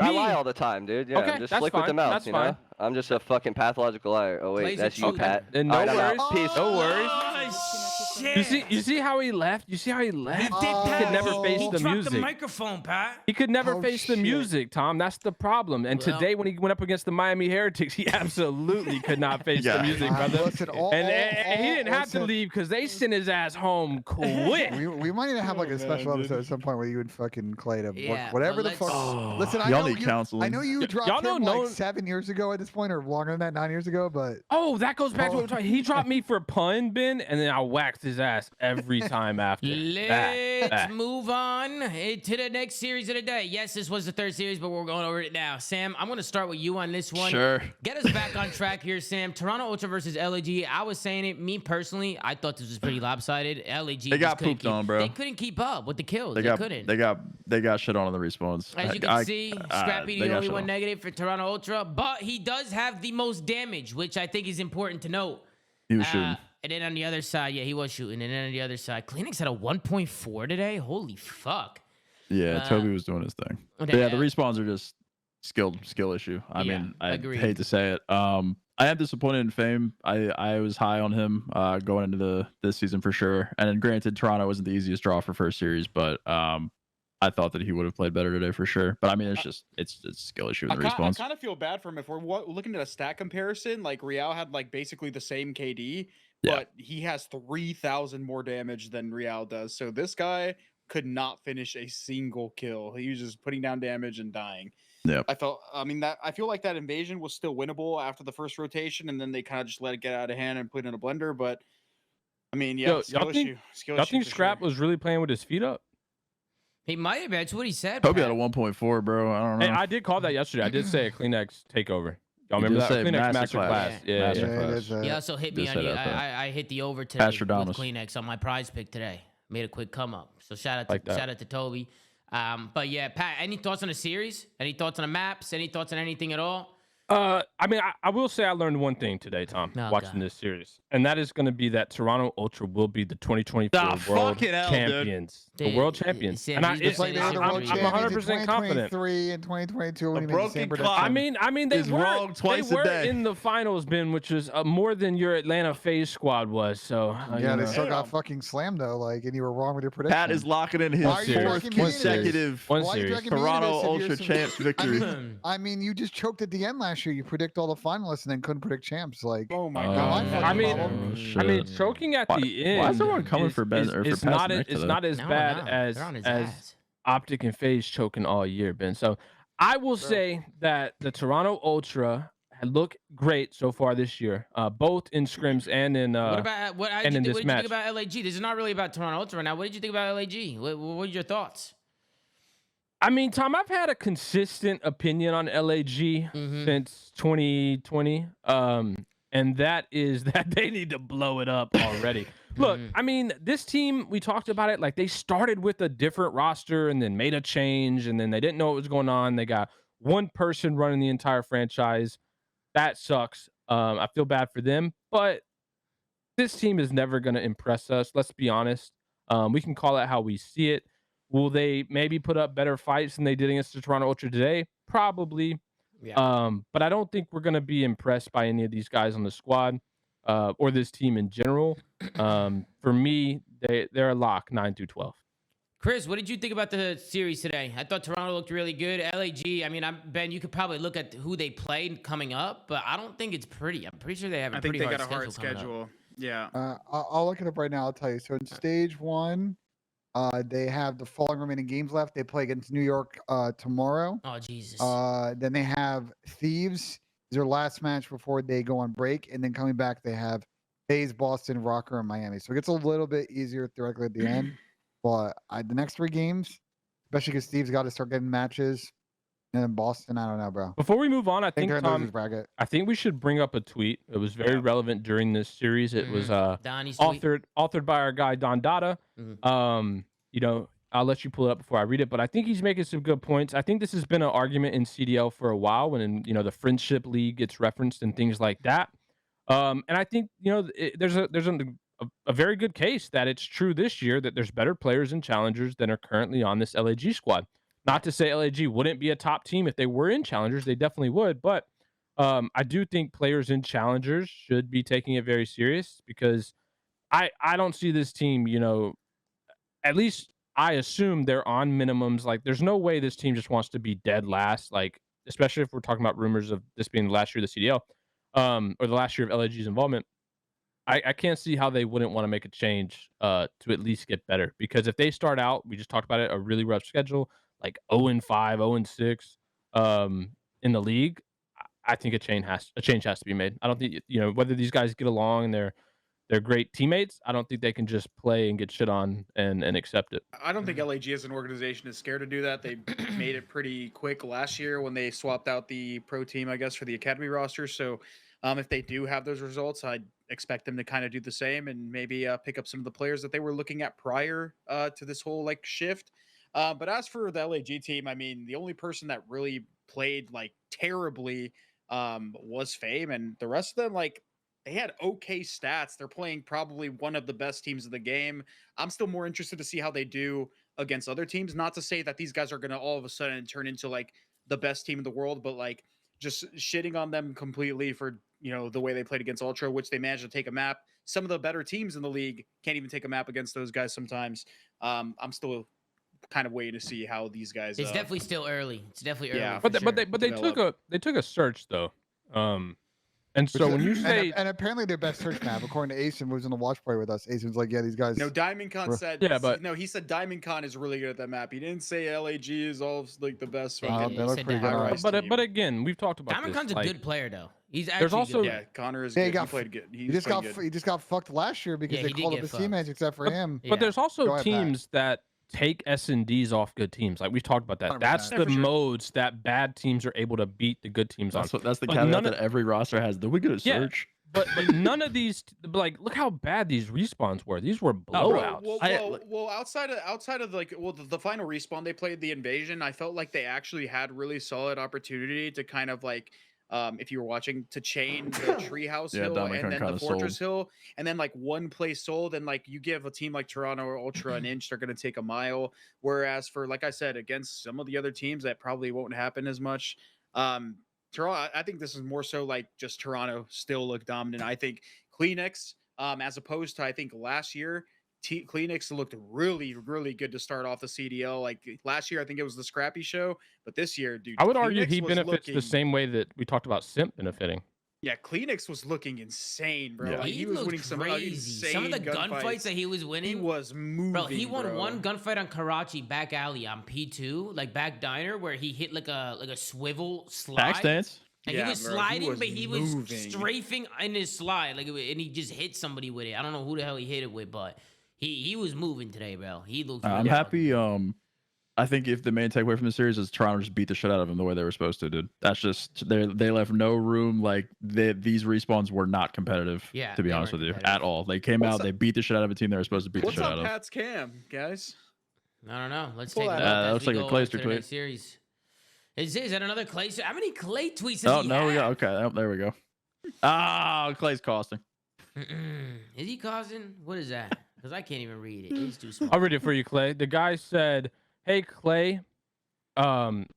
lie all the time, dude. Yeah, okay, I'm just that's slick fine. with the mouth, That's fine. I'm just a fucking pathological liar. Oh wait, that's you, Pat. And no worries. Peace. No worries. Oh, shit. You see how he left? You see how he left? He could never face the dropped music. the microphone, Pat. He could never face the music, Tom. That's the problem. And today, when he went up against the Miami Heretics, he absolutely could not face the music, brother. And he didn't have to leave because they sent his ass home quick. We might need to have like a special episode at some point where you would fucking Clay to whatever the fuck. Listen, y'all need counseling. I know you dropped him like 7 years ago at this point, or longer than that, 9 years ago, but that goes back to what we're talking. He dropped me for pun, Ben, and then I waxed his ass every time after. Let's move on to the next series of the day. Yes, this was the third series, but we're going over it now. Sam, I'm going to start with you on this one. Sure. Get us back on track here, Sam. Toronto Ultra versus LAG. I was saying it. Me personally, I thought this was pretty lopsided. LAG. They got pooped on, bro. They couldn't keep up with the kills. They couldn't. They got shit on in the respawns. As you can see, Scrappy the only one negative for Toronto Ultra, but he does have the most damage, which I think is important to note. He was shooting. And then on the other side, he was shooting. And then on the other side, Kleenex had a 1.4 today. Holy fuck. Yeah, Toby was doing his thing. But yeah, the respawns are just skill issue. I mean, I hate to say it. I am disappointed in Fame. I was high on him going into this season for sure. And granted, Toronto wasn't the easiest draw for first series, but I thought that he would have played better today for sure. But I mean, it's a skill issue with the respawns. I kind of feel bad for him if we're looking at a stat comparison. Like Real had like basically the same KD, but he has 3,000 more damage than Real does. So this guy could not finish a single kill. He was just putting down damage and dying. Yeah. I feel like that invasion was still winnable after the first rotation, and then they kind of just let it get out of hand and put it in a blender. But I mean, y'all think Scrap was really playing with his feet up? He might have. That's what he said. Toby had a 1.4, bro. I don't know. Hey, I did call that yesterday. I did say a Kleenex takeover. Y'all remember that? Kleenex Masterclass. Yeah. He also hit me on the. I hit the over today with Kleenex on my prize pick today. Made a quick come up. So shout out to Toby. But yeah, Pat, any thoughts on the series? Any thoughts on the maps? Any thoughts on anything at all? I mean, I will say I learned one thing today, Tom, watching this series, and that is going to be that Toronto Ultra will be the 2024 World Champions. The World Champions. And I'm 100% confident. 2023 and 2022. I mean, they were in the finals, Ben, which was more than your Atlanta FaZe squad was. So they still got fucking slammed though. Like, and you were wrong with your prediction. Pat is locking in his fourth consecutive Toronto Ultra champs victory. I mean, you just choked at the end last year. You predict all the finalists and then couldn't predict champs. Like, oh my god! I mean, choking at the end. Why is everyone coming for Ben? It's not as bad as Optic and FaZe choking all year, Ben. So I will say that the Toronto Ultra look great so far this year, both in scrims and in what did you think about LAG? This is not really about Toronto Ultra right now. What did you think about LAG? What are your thoughts? I mean, Tom, I've had a consistent opinion on LAG since 2020, and that is that they need to blow it up already. Look, I mean, this team, we talked about it, like they started with a different roster and then made a change, and then they didn't know what was going on. They got one person running the entire franchise. That sucks. I feel bad for them, but this team is never going to impress us. Let's be honest. We can call it how we see it. Will they maybe put up better fights than they did against the Toronto Ultra today? Probably. Yeah. But I don't think we're going to be impressed by any of these guys on the squad or this team in general. For me, they're a lock 9-12. Chris, what did you think about the series today? I thought Toronto looked really good. LAG, I mean, Ben, you could probably look at who they played coming up, but I don't think it's pretty. I'm pretty sure they have a pretty hard schedule. I think they got a hard schedule. Yeah. I'll look it up right now. I'll tell you. So in stage 1, they have the following remaining games left. They play against New York tomorrow. Oh, Jesus. Then they have Thieves. Their last match before they go on break. And then coming back, they have FaZe, Boston, Rokkr, and Miami. So it gets a little bit easier theoretically at the end. But the next 3 games, especially because Steve's got to start getting matches. And then Boston, I don't know, bro. Before we move on, I think Tom, bracket. I think we should bring up a tweet. It was very relevant during this series. It was authored by our guy Don Dada. You know, I'll let you pull it up before I read it, but I think he's making some good points. I think this has been an argument in CDL for a while when the friendship league gets referenced and things like that. And I think there's a very good case that it's true this year that there's better players and challengers than are currently on this LAG squad. Not to say LAG wouldn't be a top team if they were in challengers, they definitely would. But I do think players in challengers should be taking it very serious because I don't see this team, at least I assume they're on minimums. Like there's no way this team just wants to be dead last, like especially if we're talking about rumors of this being the last year of the CDL or the last year of LAG's involvement. I can't see how they wouldn't want to make a change to at least get better. Because if they start out, we just talked about it, a really rough schedule, like 0-5, 0-6 in the league, I think a change has to be made. I don't think whether these guys get along and they're great teammates. I don't think they can just play and get shit on and accept it. I don't think LAG as an organization is scared to do that. They made it pretty quick last year when they swapped out the pro team, I guess, for the academy roster. So if they do have those results, I'd expect them to kind of do the same and maybe pick up some of the players that they were looking at prior to this whole shift. But as for the LAG team, I mean, the only person that really played terribly was Fame, and the rest of them they had okay stats. They're playing probably one of the best teams of the game. I'm still more interested to see how they do against other teams. Not to say that these guys are going to all of a sudden turn into the best team in the world, but just shitting on them completely for the way they played against Ultra, which they managed to take a map. Some of the better teams in the league can't even take a map against those guys sometimes. I'm still kind of waiting to see how these guys. It's definitely still early. It's definitely early. Yeah, but they took a search though. And so when you say and apparently their best search map, according to Asen, who's on the watch party with us. Asen's like, yeah, these guys. No, Diamond Con said. Yeah, but no, he said Diamond Con is really good at that map. He didn't say LAG is all the best. They look pretty good. But again, we've talked about Diamond this. Con's a good player though. He's actually there's also good. Connor is. He played good. He just got fucked last year because they called up his teammates except for him. But there's also teams that take S&Ds off good teams. Like we've talked about that. 100%. That's the modes that bad teams are able to beat the good teams on. That's the caveat that every roster has. They're good at search. But none of these, look how bad these respawns were. These were blowouts. Well, outside of the final respawn, they played the Invasion. I felt like they actually had really solid opportunity to kind of if you were watching, to chain the treehouse hill and then the fortress hill, and then one place sold, and you give a team like Toronto or Ultra an inch, they're going to take a mile. Whereas for, like I said, against some of the other teams, that probably won't happen as much. Toronto, I think this is more so just Toronto still look dominant. I think Kleenex, as opposed to I think last year, Kleenex looked really, really good to start off the CDL. Last year, I think it was the Scrappy show, but this year, dude, I would argue he benefits the same way that we talked about Simp benefiting. Yeah, Kleenex was looking insane, bro. Yeah. He was winning some crazy. Some of the gunfights that he was winning. He was moving, bro. He won one gunfight on Karachi back alley on P2, back diner, where he hit a swivel slide. Back stance. He was sliding, but he was strafing in his slide, and he just hit somebody with it. I don't know who the hell he hit it with, but he was moving today, bro. He looked. I'm happy. I think if the main takeaway from the series is Toronto just beat the shit out of them the way they were supposed to, dude. That's just they left no room. These respawns were not competitive. Yeah, to be honest with you, at all. They came out, they beat the shit out of a team they were supposed to beat the shit out of. What's up, Pat's cam, guys? I don't know. Let's take a look. That looks like a Clayster tweet. Series. Is that another Clayster? How many Clay tweets? We got okay. Oh, there we go. Clay's costing. Is he causing? What is that? Because I can't even read it. It's too small. I'll read it for you, Clay. The guy said, "Hey Clay, didn't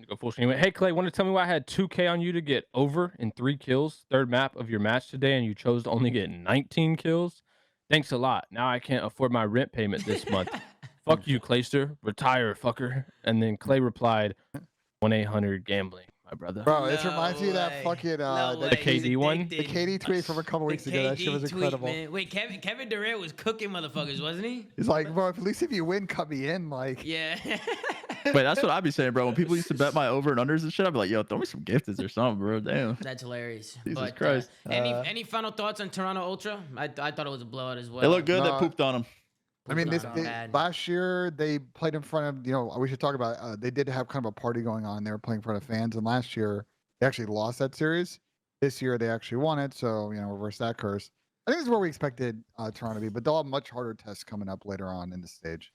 go full screen. Hey Clay, want to tell me why I had 2K on you to get over in 3 kills, third map of your match today, and you chose to only get 19 kills? Thanks a lot. Now I can't afford my rent payment this month. Fuck you, Clayster. Retire, fucker." And then Clay replied, 1-800-GAMBLING, my brother. Bro, this reminds me of that fucking the KD one. The KD tweet from a couple weeks ago. That shit was incredible. Man. Wait, Kevin Durant was cooking motherfuckers, wasn't he? He's like, bro, at least if you win, cut me in. Like, yeah. Wait, that's what I'd be saying, bro. When people used to bet my over and unders and shit, I'd be like, yo, throw me some gifteds or something, bro. Damn. That's hilarious. Jesus Christ. Any final thoughts on Toronto Ultra? I thought it was a blowout as well. They look good. They pooped on them. I mean, last year they played in front of, we should talk about, they did have kind of a party going on. They were playing in front of fans. And last year they actually lost that series. This year they actually won it. So, reverse that curse. I think this is where we expected Toronto to be, but they'll have much harder tests coming up later on in the stage.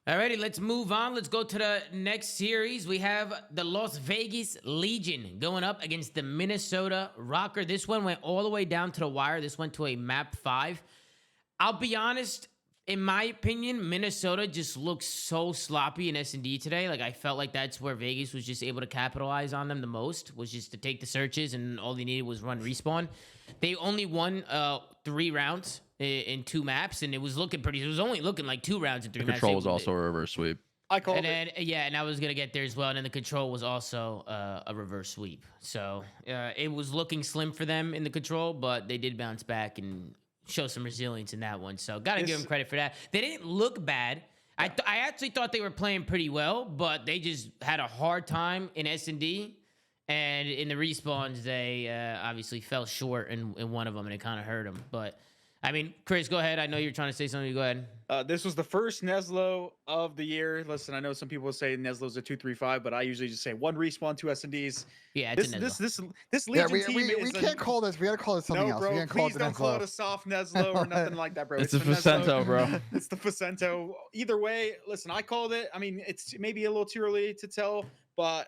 Alrighty, let's move on. Let's go to the next series. We have the Las Vegas Legion going up against the Minnesota Rokkr. This one went all the way down to the wire. This went to a map 5. I'll be honest, in my opinion, Minnesota just looks so sloppy in S&D today. Like, I felt like that's where Vegas was just able to capitalize on them the most, was just to take the searches, and all they needed was run respawn. They only won 3 rounds in 2 maps, and it was looking pretty. It was only looking like 2 rounds in 3 maps. Control was also a reverse sweep. I called it. Yeah, and I was gonna get there as well. And then the control was also a reverse sweep. So it was looking slim for them in the control, but they did bounce back and show some resilience in that one. So gotta give them credit for that. They didn't look bad. I actually thought they were playing pretty well, but they just had a hard time in S&D. And in the respawns, they obviously fell short in one of them, and it kind of hurt them. But, I mean, Chris, go ahead. I know you're trying to say something. Go ahead. This was the first Neslo of the year. Listen, I know some people say Neslo's a 2-3-5, but I usually just say 1 respawn, 2 S&Ds. Yeah, this Legion team we can't call this. We gotta call it something else. Bro, we can't please don't call it a soft Neslo or nothing like that, bro. It's a Facento, bro. It's the Facento. Either way, listen, I called it. I mean, it's maybe a little too early to tell, but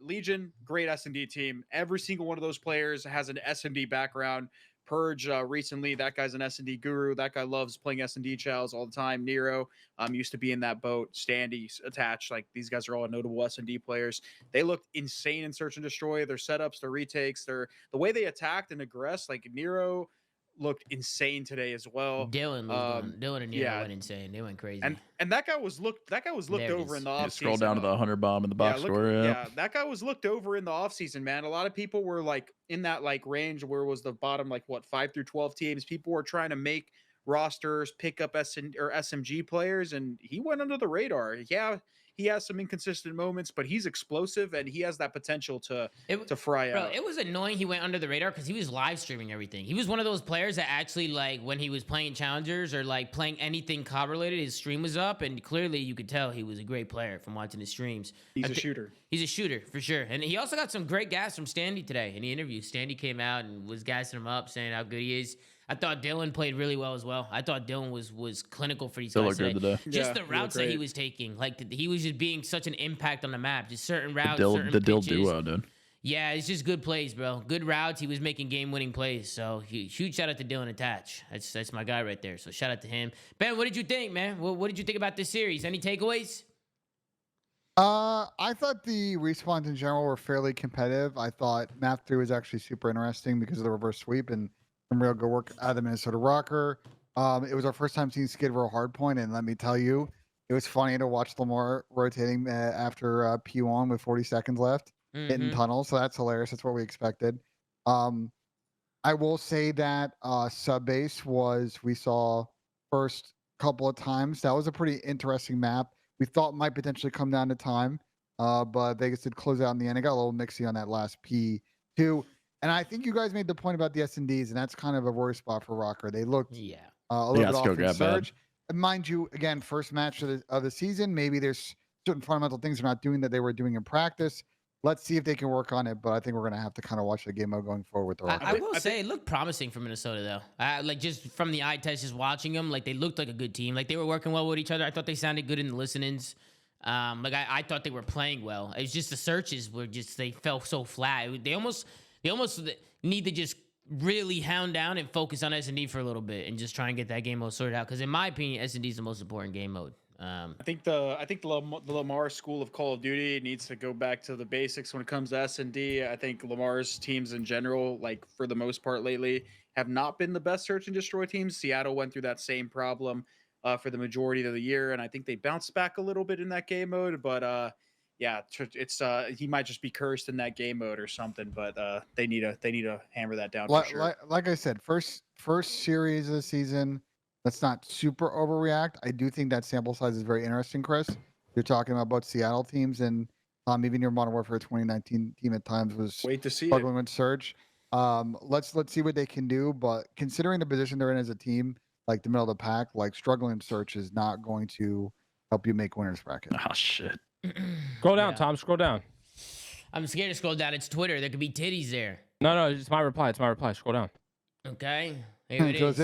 Legion, great S&D team. Every single one of those players has an S&D background. Purge recently, that guy's an S&D guru. That guy loves playing S&D chows all the time. Nero used to be in that boat. Standy attached. Like, these guys are all notable S&D players. They looked insane in Search and Destroy. Their setups, their retakes, the way they attacked and aggressed. Like, Nero looked insane today as well. Dylan and Nero went insane. They went crazy. And that guy was looked over in the offseason. Scroll down to the 100 bomb in the box score. Yeah, that guy was looked over in the offseason, man. A lot of people were like in that like range where was the bottom, like what, 5 through 12 teams. People were trying to make rosters, pick up SMG players, and he went under the radar. Yeah, he has some inconsistent moments, but he's explosive and he has that potential to fry out. It was annoying he went under the radar because he was live streaming everything. He was one of those players that actually, like, when he was playing challengers or like playing anything COD related, his stream was up, and clearly you could tell he was a great player from watching his streams. He's a shooter. He's a shooter for sure, and he also got some great gas from Standy today in the interview. Standy came out and was gassing him up, saying how good he is. I thought Dylan played really well as well. I thought Dylan was clinical for these guys today. Just the routes that he was taking, like he was just being such an impact on the map. Just certain routes, certain pitches. Duo, dude. Yeah, it's just good plays, bro. Good routes. He was making game-winning plays. So huge shout out to Dylan Attach. That's my guy right there. So shout out to him. Ben, what did you think, man? What did you think about this series? Any takeaways? I thought the respawns in general were fairly competitive. I thought map 3 was actually super interesting because of the reverse sweep and some real good work out of the Minnesota Rokkr. It was our first time seeing Skid Row hardpoint, and let me tell you, it was funny to watch Lamar rotating after P1 with 40 seconds left, hitting tunnels. So that's hilarious. That's what we expected. I will say that sub base we saw first couple of times. That was a pretty interesting map. We thought might potentially come down to time, but Vegas did close out in the end. It got a little mixy on that last P2. And I think you guys made the point about the S&Ds, and that's kind of a worry spot for Rokkr. They looked a little bit off in surge. And mind you, again, first match of the season, maybe there's certain fundamental things they're not doing that they were doing in practice. Let's see if they can work on it, but I think we're going to have to kind of watch the game mode going forward with the Rokkr. I will say it looked promising for Minnesota, though. Like, just from the eye test, just watching them, like, they looked like a good team. Like, they were working well with each other. I thought they sounded good in the listenings. Like, I thought they were playing well. It was just the searches were just, they fell so flat. They almost need to just really hound down and focus on S&D for a little bit and just try and get that game mode sorted out. Because in my opinion, S&D is the most important game mode. I think the Lamar school of Call of Duty needs to go back to the basics when it comes to S&D. I think Lamar's teams in general, like for the most part lately, have not been the best search and destroy teams. Seattle went through that same problem for the majority of the year, and I think they bounced back a little bit in that game mode. But yeah, it's he might just be cursed in that game mode or something. But they need to hammer that down for sure. Like I said, first series of the season. Let's not super overreact. I do think that sample size is very interesting, Chris. You're talking about both Seattle teams and even your Modern Warfare 2019 team at times was struggling with Surge. Let's see what they can do. But considering the position they're in as a team, like the middle of the pack, like struggling Search is not going to help you make winners bracket. Oh shit! Scroll down, Tom. Scroll down. I'm scared to scroll down. It's Twitter. There could be titties there. No, it's my reply. It's my reply. Scroll down. Okay, here it is.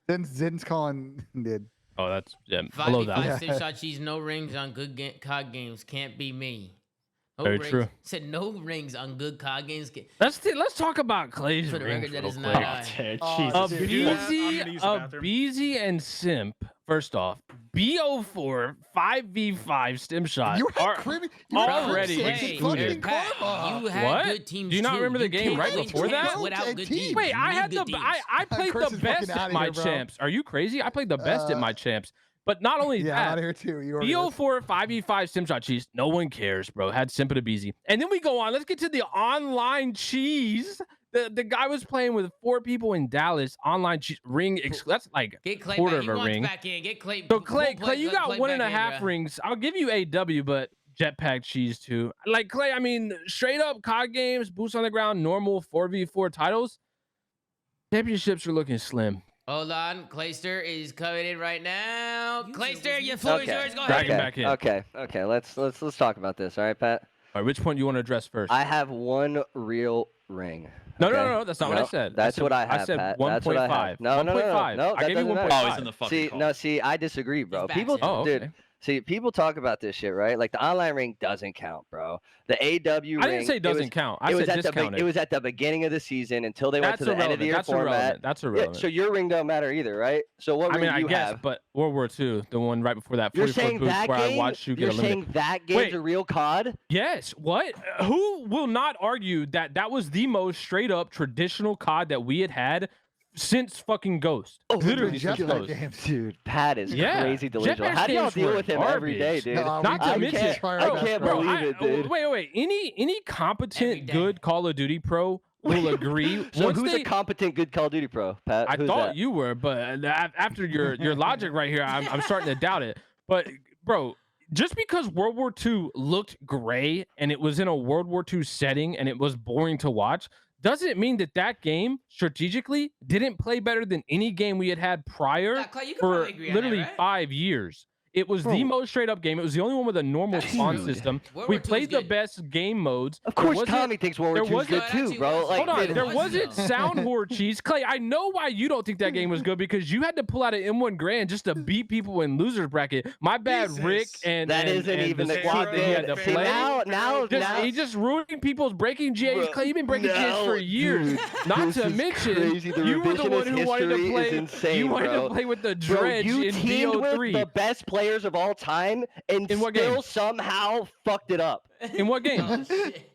Then Zin's calling did. Oh, that's below that. 5v5 stick shot cheese, no rings on good COD games. Can't be me. No Very rings. true. Said no rings on good COD games. Let's talk about Clay's For the rings record, that real is quick. not Beezy and Simp. First off, BO4 5v5 stim shot. You had already. You had good teams. Do you not remember the game right before that? Without good teams. Wait, I played the best at my champs. Are you crazy? I played the best at my champs. But not only that, out of here too. BO4 5v5 sim shot cheese. No one cares, bro. Had Simp and Beezy. And then we go on. Let's get to the online cheese. The guy was playing with 4 people in Dallas. Online cheese ring. That's like get Clay quarter back. of a ring. Back in. Get Clay. So Clay, you got 1.5 rings. I'll give you AW, but jetpack cheese too. Like Clay, I mean, straight up COD games, boots on the ground, normal 4v4 titles. Championships are looking slim. Hold on, Clayster is coming in right now. Clayster, your floor is yours. Go ahead. Back in. Okay. Let's talk about this. All right, Pat. All right, which point do you want to address first? I have one real ring. No. That's not what I said. That's what I have. I said Pat. 1.5. No. 1.5. I gave you 1.5. Oh, he's in the fucking call. See, I disagree, bro. Okay. See, people talk about this shit, right? Like the online ring doesn't count, bro. The AW ring. I didn't say doesn't count. I said discounted. It was at the beginning of the season until they went to the end of the year format. That's irrelevant. Yeah, so your ring don't matter either, right? So what ring do you have? But World War II, the one right before that, 44 You're saying boots that where game? I watched you get You're eliminated. saying that game's a real COD? Yes. What? Who will not argue that that was the most straight up traditional COD that we had since fucking Ghost? Literally since Ghost. Games, dude. Pat is crazy delusional. How do y'all deal with him every day, dude? Not to mention, I can't believe it, dude. Wait. Any competent good Call of Duty pro will agree. So who's a competent good Call of Duty pro, Pat? I thought you were, but after your logic right here, I'm starting to doubt it. But bro, just because World War II looked gray and it was in a World War II setting and it was boring to watch, doesn't mean that game strategically didn't play better than any game we had prior for literally 5 years. It was the most straight up game. It was the only one with a normal spawn system. We played the best game modes. Of course, Tommy thinks World War II is good too, bro. Like, hold on, there wasn't sound horde cheese. Clay, I know why you don't think that game was good because you had to pull out an M1 Grand just to beat people in losers bracket. My bad, Rick, and that isn't even the squad that he had to play. Now, he just ruining people's breaking GAs. Clay, you've been breaking GAs for years. Dude, not to mention, you were the one who wanted to play. Insane, you wanted to play with the dredge in BO3. The best players of all time and still somehow fucked it up. In what game?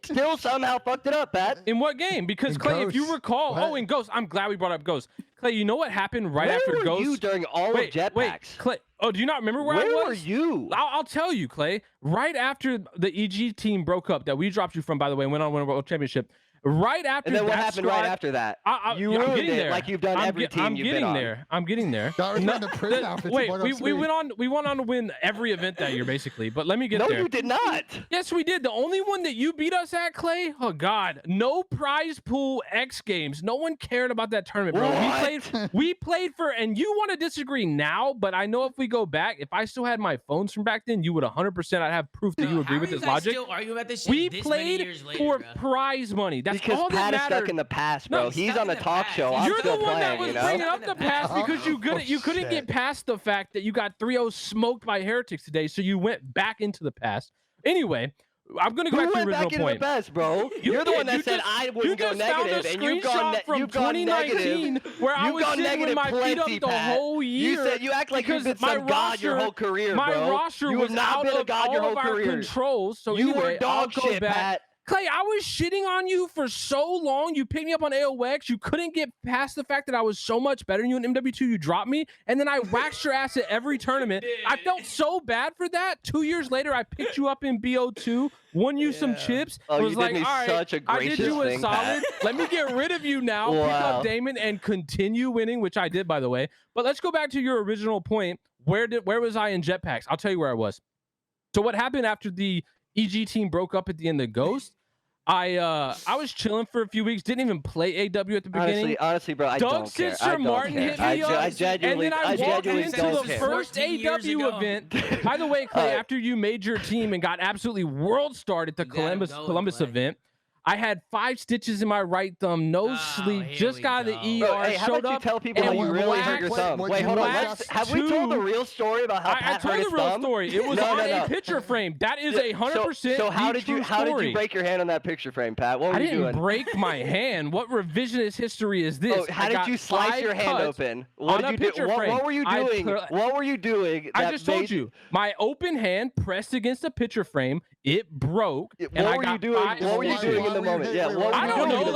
Still somehow fucked it up, Pat. In what game? Because Clay, if you recall, in Ghost, I'm glad we brought up Ghost. Clay, you know what happened right after Ghost? Where were you during all of Jetpacks? Clay. Oh, do you not remember where I was? Where were you? I'll tell you, Clay. Right after the EG team broke up, that we dropped you from, by the way, and went on to win a world championship. Right after and then that what happened squad, right after that? You ruined it there. Like you've done every team you've been on. I'm getting there. Wait, we went on to win every event that year, basically. But let me get there. No, you did not. Yes, we did. The only one that you beat us at, Clay. Oh God, no prize pool X Games. No one cared about that tournament, bro. What? We played for, and you want to disagree now, but I know if we go back, if I still had my phones from back then, you would 100%. I'd have proof that you agree with this logic. Still argue about this shit we this played many years later, for bro. prize money. That's because all Pat that is matters. stuck in the past, bro. No, he's on a talk show. I'm You're still the one playing, that was you know? bringing up the past because you couldn't get past the fact that you got 3-0 smoked by Heretics today, so you went back into the past. Anyway, I'm gonna go back to the original back into point. the past, bro. You're the one that said I wouldn't go negative, and you've gone negative. Where I was sitting with my feet up the whole year. You said you act like you've been some god your whole career, bro. My roster was out of all of our controls. So you anyway, were dog shit, Pat. Clay, I was shitting on you for so long. You picked me up on AOX. You couldn't get past the fact that I was so much better than you in MW2. You dropped me, and then I waxed your ass at every tournament. I felt so bad for that. 2 years later, I picked you up in BO2, won you some chips. Oh, was you like, did me all right, such a gracious I did you a thing, solid. Pat. Let me get rid of you now. Pick up Damon and continue winning, which I did, by the way. But let's go back to your original point. Where was I in jetpacks? I'll tell you where I was. So what happened after the EG team broke up at the end of Ghost? I was chilling for a few weeks. Didn't even play AW at the beginning. Honestly, bro, I don't care. Doug Martin hit me up, and then I walked into the first AW event. By the way, Clay, after you made your team and got absolutely world starred at the Columbus event, I had 5 stitches in my right thumb, no sleep, just got the ER, bro, hey, showed up. You tell people how you really hurt your thumb? Wait, hold on. Have we told the real story about how Pat hurt his thumb? I told the real story. It was on a picture frame. That is 100% So how did you break your hand on that picture frame, Pat? What were you doing? I didn't break my hand. What revisionist history is this? Oh, how did you slice your hand open? What did you do? What were you doing? What were you doing? I just told you. My open hand pressed against a picture frame. It broke. What were you doing? What were you doing in the moment? Yeah, what were you doing? I don't know.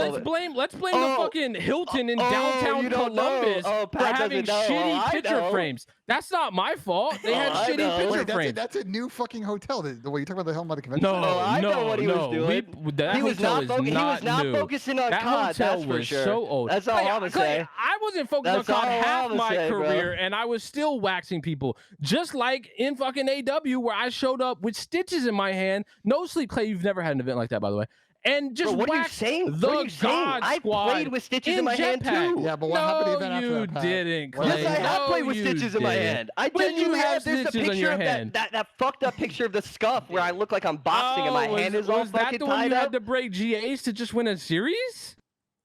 Let's blame the fucking Hilton in downtown Columbus for having shitty picture frames. That's not my fault. They had shitty picture frames. That's a new fucking hotel. The way you talk about the Helm at the convention. No, I know what he was doing. He was not focusing on COD. That's for sure. So old. That's all I'm gonna say. I wasn't focused on COD half my career, and I was still waxing people. Just like in fucking AW, where I showed up with stitches in my hand, no sleep. Clay, you've never had an event like that, by the way. And just what are you saying? I played with stitches in my hand too. Yeah, but what happened even after that? No, you didn't, Clay. Yes, I have played with stitches in my hand. I genuinely have. There's a picture of that fucked up picture of the scuff where I look like I'm boxing and my hand is all fucking tied up. Was that the one you had to break GAs to just win a series?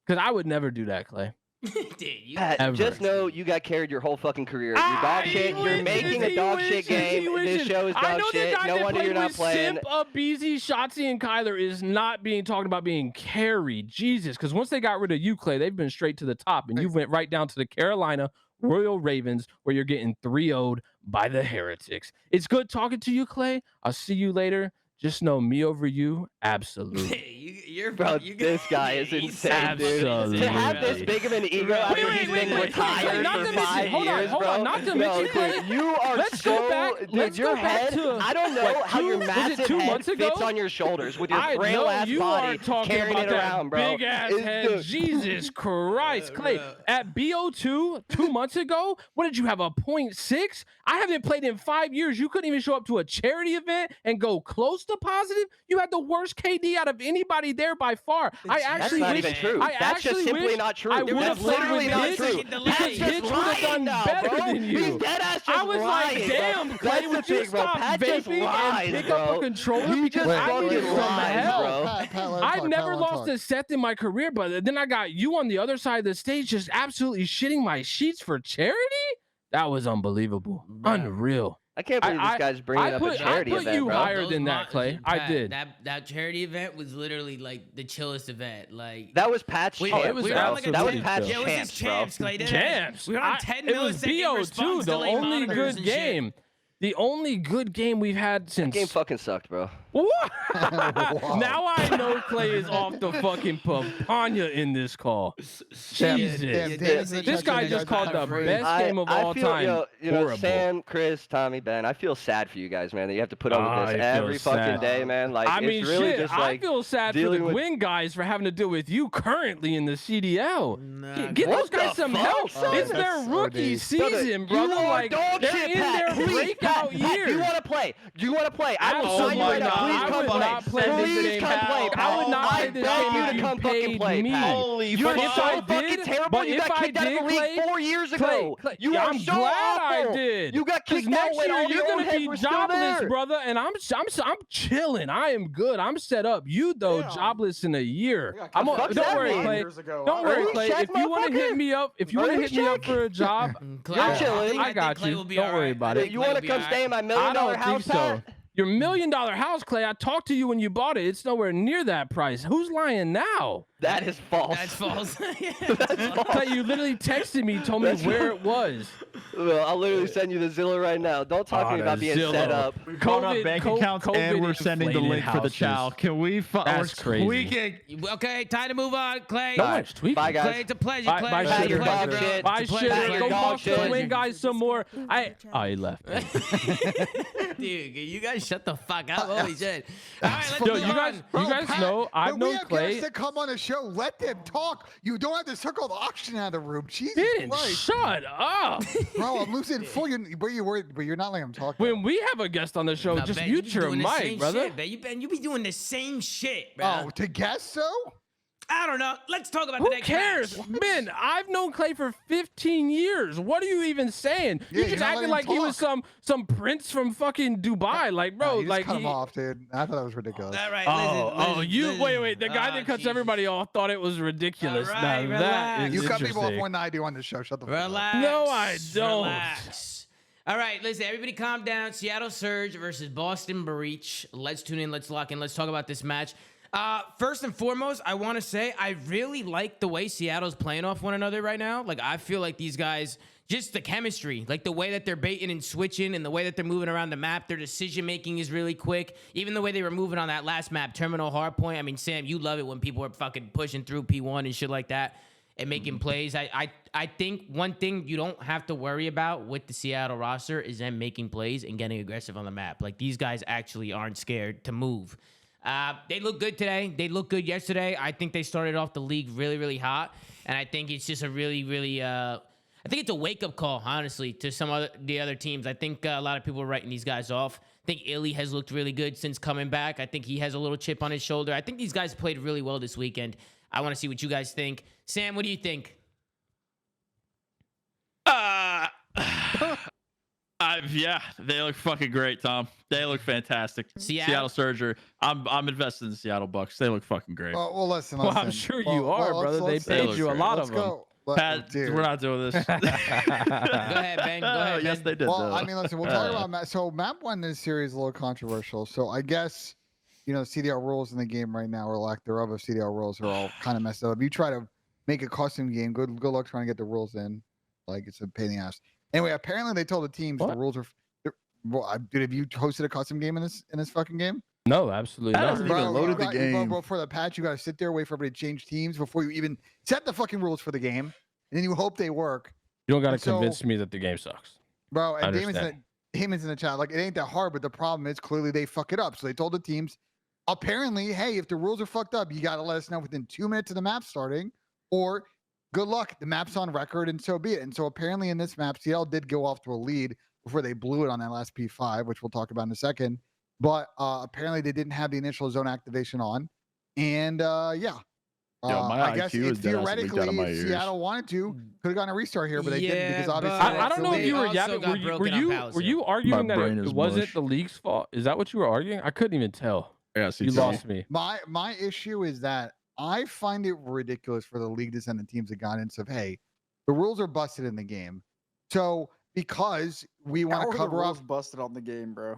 Because I would never do that, Clay. Pat, just know you got carried your whole fucking career. You're dog shit. You're making a dog shit game. This show is dog shit. No wonder you're not playing. Simp of BZ, Shotzi, and Kyler is not being talked about being carried. Jesus, because once they got rid of you, Clay, they've been straight to the top, and you went right down to the Carolina Royal Ravens, where you're getting 3-0'd by the Heretics. It's good talking to you, Clay. I'll see you later. Just know me over you, absolutely. This guy is insane, dude. To have this big of an ego after he's been retired for 5 years, hold on, not to mention, dude, you are dude, your head, I don't know how your massive head fits on your shoulders with your frail-ass body carrying it around, bro. Big-ass head, Jesus Christ. Clay, at BO2 2 months ago, what did you have, a 0.6? I haven't played in 5 years. You couldn't even show up to a charity event and go close to positive. You had the worst KD out of anybody there by far. That's not even true. That's just simply not true. That's literally not true. Because Hitch would have done better than you. I was like, damn, Clay, would you stop vaping and pick up a controller? Because I need some help. I've never lost a set in my career, but then I got you on the other side of the stage just absolutely shitting my sheets for charity? That was unbelievable. Unreal. I can't believe this guy's bringing up a charity event, bro. I put you higher than that, Clay. I did. That charity event was literally like the chillest event. Like that was Pat's champs. That was Pat's champs, Clay. Champs. We were on 10 millisecond response the only good game. The only good game we've had since. That game fucking sucked, bro. What? Now I know Clay is off the fucking papaya in this call. Jesus. This guy just called the best game of all time. You know, Sam, Chris, Tommy, Ben, I feel sad for you guys, man, that you have to put up with this every fucking day, man. Like, I mean, it's really just like I feel sad for the Gwyn guys for having to deal with you currently in the CDL. Get those guys some help. It's their rookie season, brother. Like, they're in their breakout year. Do you want to play? Do you want to play? I will sign you right now. Please come play. Please come play, Pat. I would not play this game if you paid me. Holy fuck. You're so fucking terrible. You got kicked out of the league 4 years ago. You are so awful. You got kicked out when all your own heads were still there. Brother, and I'm chilling. I am good. I'm set up. You though, jobless in a year. Don't worry, Clay. Don't worry, Clay. If you want to hit me up, for a job, you're chilling. I got you. Don't worry about it. You want to come stay in my $1 million house, Pat? Your $1 million house, Clay. I talked to you when you bought it. It's nowhere near that price. Who's lying now? That is false. That's false. That's false. Clay, you literally texted me, told me where it was. Well, I'll literally send you the Zillow right now. Don't talk to me about being set up. We've called up bank accounts and we're sending the link for the chow. Can we? That's crazy. Tweaking. Okay, time to move on, Clay. No one's tweaking. Bye, guys. Clay, it's a pleasure. Bye, Clay, bye, it's a Shitter. pleasure, bro. Shit. Bye, It's a pleasure. Shitter. Go dog talk to shit. the win guys some more. Oh, he left. Dude, you guys shut the fuck up. Holy shit. All right, let's Yo, move you on. guys know I've known Clay. We have guests that come on the show. Let them talk. You don't have to circle the auction out of the room. Jesus Didn't Christ. shut up. Bro, I'm losing full. But you're not letting him talk. When we have a guest on the show, Nah, just Ben, you mute be your doing the mic, same brother. Shit, Ben. You be doing the same shit, bro. Oh, to guess so? I don't know. Let's talk about Who the next cares? match. Man, I've known Clay for 15 years. What are you even saying? Yeah, You you're just not acting letting like him he was some prince from fucking Dubai. Like, bro, You just like cut him off, dude. I thought that was ridiculous. All right, Wait. The guy that cuts Jesus. everybody off thought it was ridiculous. All Now right, that relax. is You cut people off interesting. when I do on the show. Shut the fuck up. Relax. No, I don't. Relax. All right, listen, everybody calm down. Seattle Surge versus Boston Breach. Let's tune in. Let's lock in. Let's talk about this match. First and foremost, I want to say I really like the way Seattle's playing off one another right now. Like, I feel like these guys, just the chemistry, like the way that they're baiting and switching and the way that they're moving around the map, their decision-making is really quick. Even the way they were moving on that last map, Terminal Hardpoint. I mean, Sam, you love it when people are fucking pushing through P1 and shit like that and making plays. I think one thing you don't have to worry about with the Seattle roster is them making plays and getting aggressive on the map. Like, these guys actually aren't scared to move. They look good today. They looked good yesterday. I think they started off the league really, really hot. And I think it's just a really, really, I think it's a wake-up call, honestly, to the other teams. I think a lot of people are writing these guys off. I think Illy has looked really good since coming back. I think he has a little chip on his shoulder. I think these guys played really well this weekend. I want to see what you guys think. Sam, what do you think? Yeah, they look fucking great, Tom. They look fantastic. Seattle Surger. I'm invested in the Seattle Bucks. They look fucking great. Well, listen. Well, I'm sure you are, brother. They paid you a lot of them. Pat, we're not doing this. Go ahead, Ben. Go ahead, Yes, Ben. they did. Well, I mean, listen, we'll talk about map. So map one in this series is a little controversial. So I guess, CDL rules in the game right now, or lack thereof of CDL rules, are all kind of messed up. If you try to make a custom game, good luck trying to get the rules in. Like, it's a pain in the ass. Anyway, apparently they told the teams the rules are. Well, dude, have you hosted a custom game in this fucking game? No, absolutely not. Loaded the game. Bro, for the patch, you got to sit there, wait for everybody to change teams before you even set the fucking rules for the game, and then you hope they work. You don't got to convince me that the game sucks. Bro, and Damon's in the chat. Like, it ain't that hard, but the problem is clearly they fuck it up. So they told the teams, apparently, hey, if the rules are fucked up, you got to let us know within 2 minutes of the map starting, or good luck. The map's on record, and so be it. And so apparently in this map, CL did go off to a lead before they blew it on that last P5, which we'll talk about in a second. But apparently they didn't have the initial zone activation on. And yeah. I guess if theoretically Seattle wanted to, could have gotten a restart here, but they didn't because obviously. I don't know if you were yapping. Were you arguing that it wasn't the league's fault? Is that what you were arguing? I couldn't even tell. Yeah, you lost me. My issue is that I find it ridiculous for the league to send the teams a guidance of, hey, the rules are busted in the game. So because we want to cover up busted on the game, bro.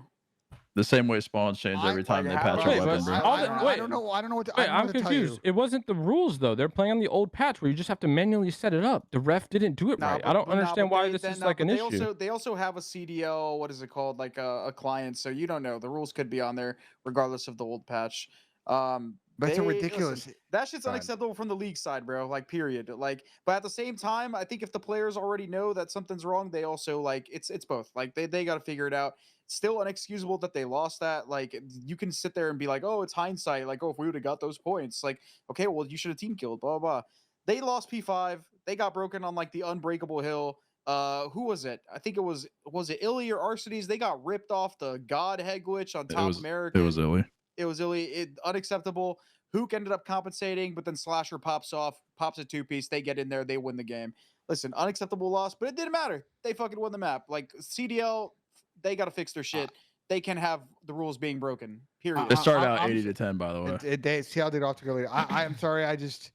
The same way spawns change every time they patch a weapon, bro. I don't know what to, I'm confused. It wasn't the rules though. They're playing on the old patch where you just have to manually set it up. The ref didn't do it right. I don't understand why this is like an issue. They also have a CDL, what is it called? Like a client, so you don't know. The rules could be on there regardless of the old patch. But it's ridiculous. Listen, that shit's unacceptable from the league side, bro. Like, period. Like, but at the same time, I think if the players already know that something's wrong, they also like it's both. Like, they got to figure it out. Still unexcusable that they lost that. Like, you can sit there and be like, oh, it's hindsight. Like, oh, if we would have got those points, like, okay, well, you should have team killed. Blah, blah blah. They lost P5. They got broken on like the unbreakable hill. Who was it? I think it was it Illy or Arcides? They got ripped off the God head glitch on Top American. It was Illy. It was Illy. Unacceptable. Hook ended up compensating, but then Slasher pops a 2-piece. They get in there. They win the game. Listen, unacceptable loss, but it didn't matter. They fucking won the map. Like, CDL, they got to fix their shit. They can have the rules being broken, period. It started out 80-10, by the way. CDL did off to go later. I'm sorry. I just...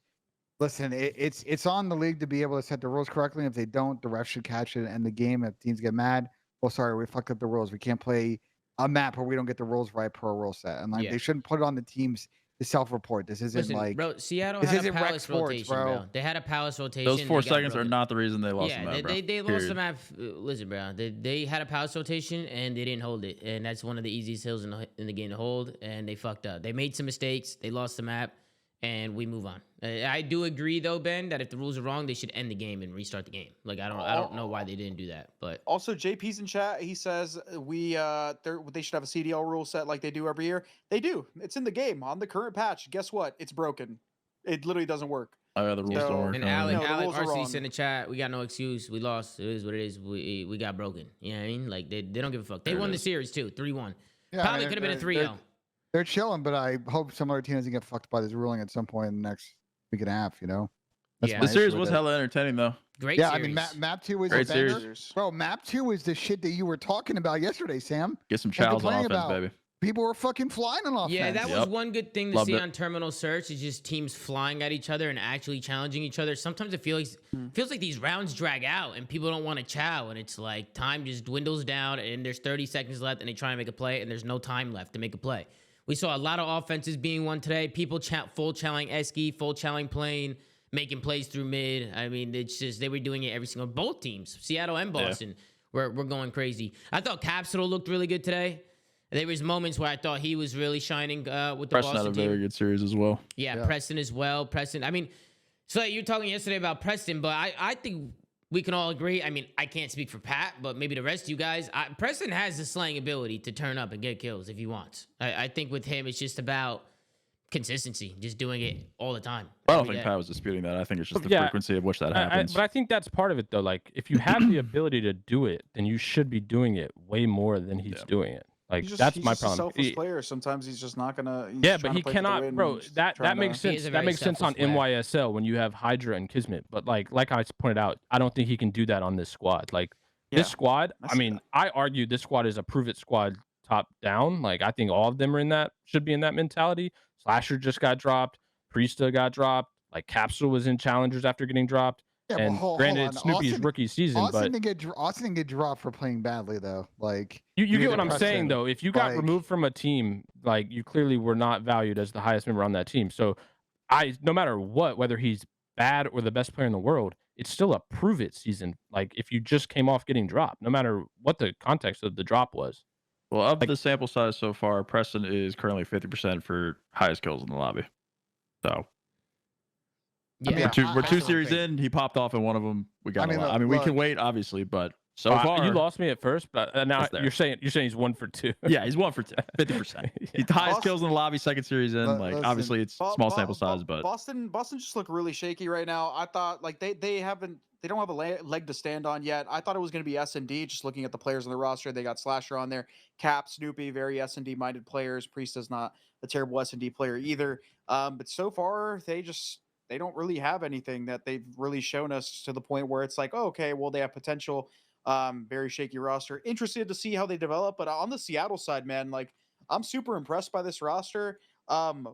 Listen, it's on the league to be able to set the rules correctly. If they don't, the ref should catch it and the game. If teams get mad, well, sorry, we fucked up the rules. We can't play a map where we don't get the rules right per rule set, and like they shouldn't put it on the teams to self-report. This isn't like bro. Seattle this had isn't a palace sports, rotation, bro. They had a palace rotation. Those 4 seconds are not the reason they lost the map, bro. They lost the map. Listen, bro. They had a palace rotation and they didn't hold it, and that's one of the easiest hills in the game to hold, and they fucked up. They made some mistakes. They lost the map, and we move on. I do agree though, Ben, that if the rules are wrong, they should end the game and restart the game. Like I don't know why they didn't do that, but also JP's in chat. He says they should have a CDL rule set like they do every year. They do. It's in the game on the current patch. Guess what? It's broken. It literally doesn't work. Oh yeah, the rules don't work. And Alec RC in the chat. We got no excuse. We lost. It is what it is. We got broken. You know what I mean? Like they don't give a fuck. They won the series too, 3-1. Yeah, probably could have been a 3-0. They're chilling, but I hope some other team doesn't get fucked by this ruling at some point in the next week and a half, you know? The series was hella entertaining, though. Great series. I mean, map 2 was great a banger. series. Bro, map 2 was the shit that you were talking about yesterday, Sam. Get some chows on offense, baby. People were fucking flying on offense. Yeah, that was one good thing to see on Terminal Search is just teams flying at each other and actually challenging each other. Sometimes it feels like these rounds drag out and people don't want to chow, and it's like time just dwindles down and there's 30 seconds left and they try to make a play and there's no time left to make a play. We saw a lot of offenses being won today. People full challenging Esky, full challenging Plane, making plays through mid. I mean, it's just they were doing it every single. Both teams, Seattle and Boston, were going crazy. I thought Capsule looked really good today. There was moments where I thought he was really shining with the Preston Boston had a team. very good series as well. Yeah, Preston as well. Preston. I mean, so you were talking yesterday about Preston, but I think we can all agree. I mean, I can't speak for Pat, but maybe the rest of you guys. Preston has the slaying ability to turn up and get kills if he wants. I think with him, it's just about consistency, just doing it all the time. I don't think Pat was disputing that. I think it's just the frequency of which that happens. But I think that's part of it, though. Like, if you have the ability to do it, then you should be doing it way more than he's doing it. Like, that's my problem. He's a selfless player. Sometimes he's just not gonna. But he cannot, bro. That makes sense. That makes sense on NYSL when you have Hydra and Kismet. But like I pointed out, I don't think he can do that on this squad. Like this squad, I mean, I argue this squad is a prove it squad top down. Like I think all of them should be in that mentality. Slasher just got dropped. Priesta got dropped. Like Capsule was in challengers after getting dropped. Yeah, and granted, it's Snoopy's rookie season, Austin didn't get dropped for playing badly though. Like you get what I'm saying though. If you got removed from a team, like you clearly were not valued as the highest member on that team. So no matter what, whether he's bad or the best player in the world, it's still a prove it season. Like if you just came off getting dropped, no matter what the context of the drop was. Well, of the sample size so far, Preston is currently 50% for highest kills in the lobby. So. Yeah, we're two series in. He popped off in one of them. We got. We can wait, obviously, but so far you lost me at first, but now you're saying he's 1 for 2. Yeah, he's 1 for 2, 50%. He highest kills in the lobby, second series in. Listen, obviously it's small sample size, but Boston just look really shaky right now. I thought like they don't have a leg to stand on yet. I thought it was going to be S&D. Just looking at the players on the roster, they got Slasher on there, Cap, Snoopy, very S&D minded players. Priest is not a terrible S&D player either. But so far they don't really have anything that they've really shown us to the point where it's like, oh, okay, well, they have potential. Very shaky roster. Interested to see how they develop. But on the Seattle side, man, like I'm super impressed by this roster.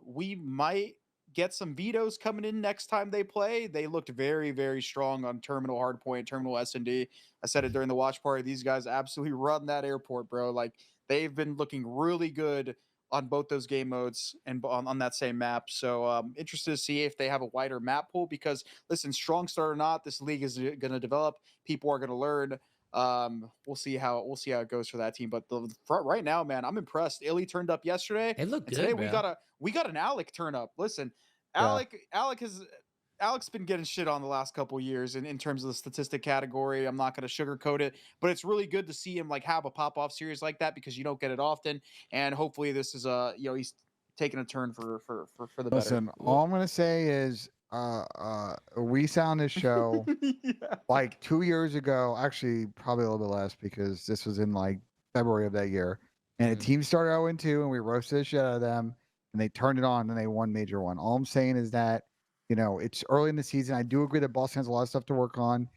We might get some vetoes coming in next time they play. They looked very, very strong on Terminal Hardpoint, Terminal S&D. I said it during the watch party. These guys absolutely run that airport, bro. Like they've been looking really good on both those game modes and on that same map. So interested to see if they have a wider map pool because listen, strong start or not, this league is going to develop. People are going to learn. We'll see how it goes for that team. But the front right now, man, I'm impressed. Illy turned up yesterday. It looked good. Today we got an Alec turn up. Listen, Alec's been getting shit on the last couple years in terms of the statistic category. I'm not going to sugarcoat it, but it's really good to see him like have a pop-off series like that because you don't get it often. And hopefully this is he's taking a turn for the better. Listen, all I'm going to say is we sound this show like 2 years ago, actually probably a little bit less because this was in like February of that year. And a team started 0-2 and we roasted the shit out of them and they turned it on and they won major one. All I'm saying is that it's early in the season. I do agree that Boston has a lot of stuff to work on.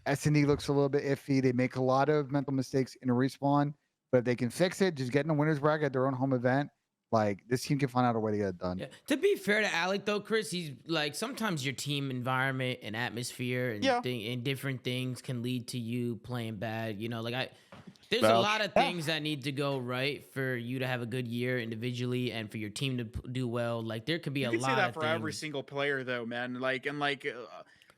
S&D looks a little bit iffy. They make a lot of mental mistakes in a respawn, but if they can fix it, just get in a winner's bracket at their own home event, like this team can find out a way to get it done. Yeah. To be fair to Alec though, Chris, he's like sometimes your team environment and atmosphere and different things can lead to you playing bad. There's a lot of things that need to go right for you to have a good year individually and for your team to do well. Like there could be a lot of things. You can say that for every single player though, man.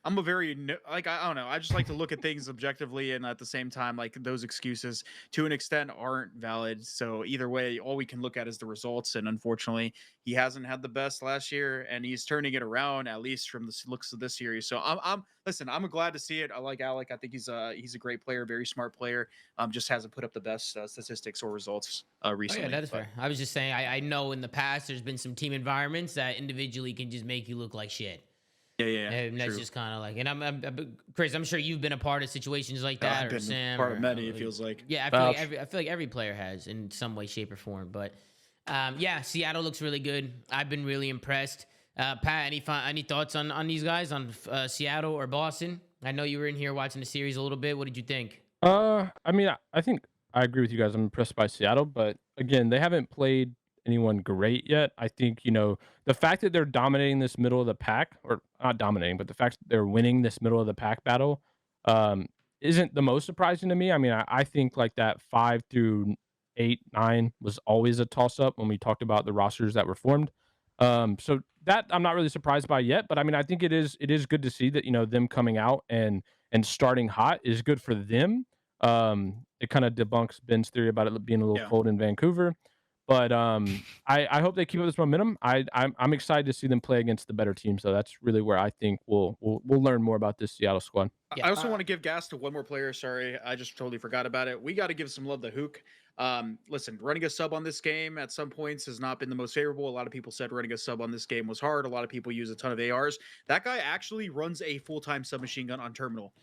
I'm a very I don't know. I just like to look at things objectively, and at the same time, like those excuses to an extent aren't valid. So either way, all we can look at is the results. And unfortunately, he hasn't had the best last year, and he's turning it around at least from the looks of this series. So I'm glad to see it. I like Alec. I think he's a great player, very smart player. Just hasn't put up the best statistics or results recently. Oh, yeah, that is fair. I was just saying, I know in the past there's been some team environments that individually can just make you look like shit. Yeah. And that's just kind of like, and I'm Chris, I'm sure you've been a part of situations like that, I've or been Sam, part of many. It feels like. Yeah, I feel like every player has in some way, shape, or form. But yeah, Seattle looks really good. I've been really impressed. Pat, any thoughts on these guys, on Seattle or Boston? I know you were in here watching the series a little bit. What did you think? I mean, I think I agree with you guys. I'm impressed by Seattle, but again, they haven't played anyone great yet. I think, the fact that they're dominating this middle of the pack, or not dominating, but the fact that they're winning this middle of the pack battle isn't the most surprising to me. I mean, I think like that 5 through 8, 9 was always a toss-up when we talked about the rosters that were formed. So that I'm not really surprised by yet, but I mean, I think it is good to see that, them coming out and starting hot is good for them. It kind of debunks Ben's theory about it being a little cold in Vancouver. But I hope they keep up this momentum. I'm excited to see them play against the better teams, though. That's really where I think we'll learn more about this Seattle squad. I also want to give gas to one more player. Sorry, I just totally forgot about it. We got to give some love to Hook. Listen, running a sub on this game at some points has not been the most favorable. A lot of people said running a sub on this game was hard. A lot of people use a ton of ARs. That guy actually runs a full-time submachine gun on terminal.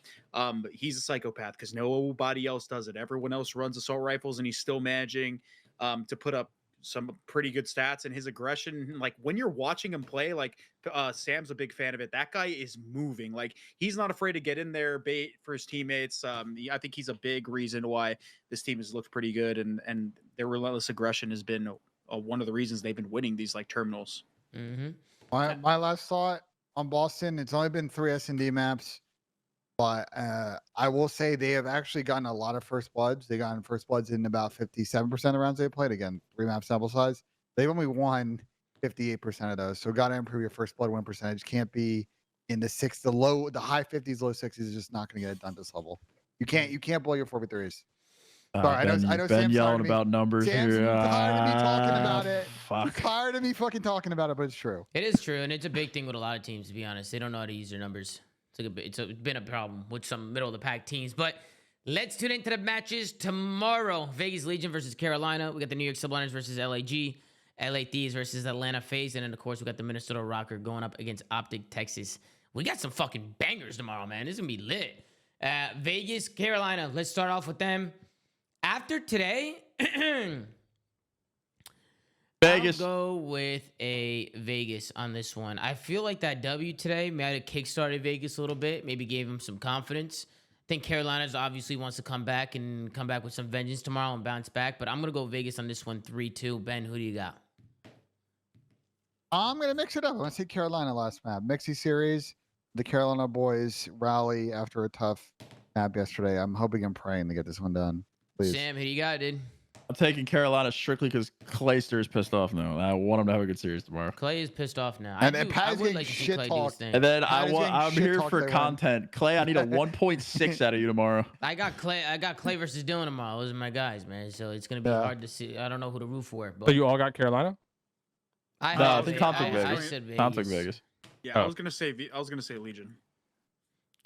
He's a psychopath because nobody else does it. Everyone else runs assault rifles, and he's still managing to put up some pretty good stats. And his aggression, like when you're watching him play, like Sam's a big fan of it. That guy is moving. Like he's not afraid to get in there, bait for his teammates. I think he's a big reason why this team has looked pretty good, and their relentless aggression has been one of the reasons they've been winning these like terminals. Mm-hmm. My last thought on Boston, it's only been 3 S&D maps, but I will say they have actually gotten a lot of first bloods. They gotten first bloods in about 57% of rounds they played. Again, 3 map sample size. They've only won 58% of those. So got to improve your first blood win percentage. Can't be in the high 50s, low 60s is just not going to get it done at this level. You can't blow your 4v3s. Sorry, I know Ben Sam's yelling about numbers Sam's here. tired of me talking about it. Fuck. He's tired of me fucking talking about it, but it's true. It is true, and it's a big thing with a lot of teams, to be honest. They don't know how to use their numbers. It's been a problem with some middle of the pack teams. But let's tune into the matches tomorrow. Vegas Legion versus Carolina. We got the New York Subliners versus LAG. LA Thieves versus Atlanta FaZe. And then, of course, we got the Minnesota Rokkr going up against Optic Texas. We got some fucking bangers tomorrow, man. This is going to be lit. Vegas, Carolina. Let's start off with them. After today, Vegas. I'll go with a Vegas on this one. I feel like that W today might have kickstarted Vegas a little bit, maybe gave him some confidence. I think Carolina's obviously wants to come back with some vengeance tomorrow and bounce back, but I'm going to go Vegas on this one 3-2. Ben, who do you got? I'm going to mix it up. I want to see Carolina last map. Mixie series. The Carolina boys rally after a tough map yesterday. I'm hoping and praying to get this one done. Please. Sam, who do you got, dude? I'm taking Carolina strictly because Clayster is pissed off now. I want him to have a good series tomorrow. Clay is pissed off now. And I would like to see Clay do his thing. And then I'm here for content. Clay, I need a 1.6 out of you tomorrow. I got Clay versus Dylan tomorrow. Those are my guys, man. So it's gonna be hard to see. I don't know who to root for. But so you all got Carolina? I think Conflict Vegas. I said Vegas. Conflict Vegas. Yeah, I was gonna say Legion.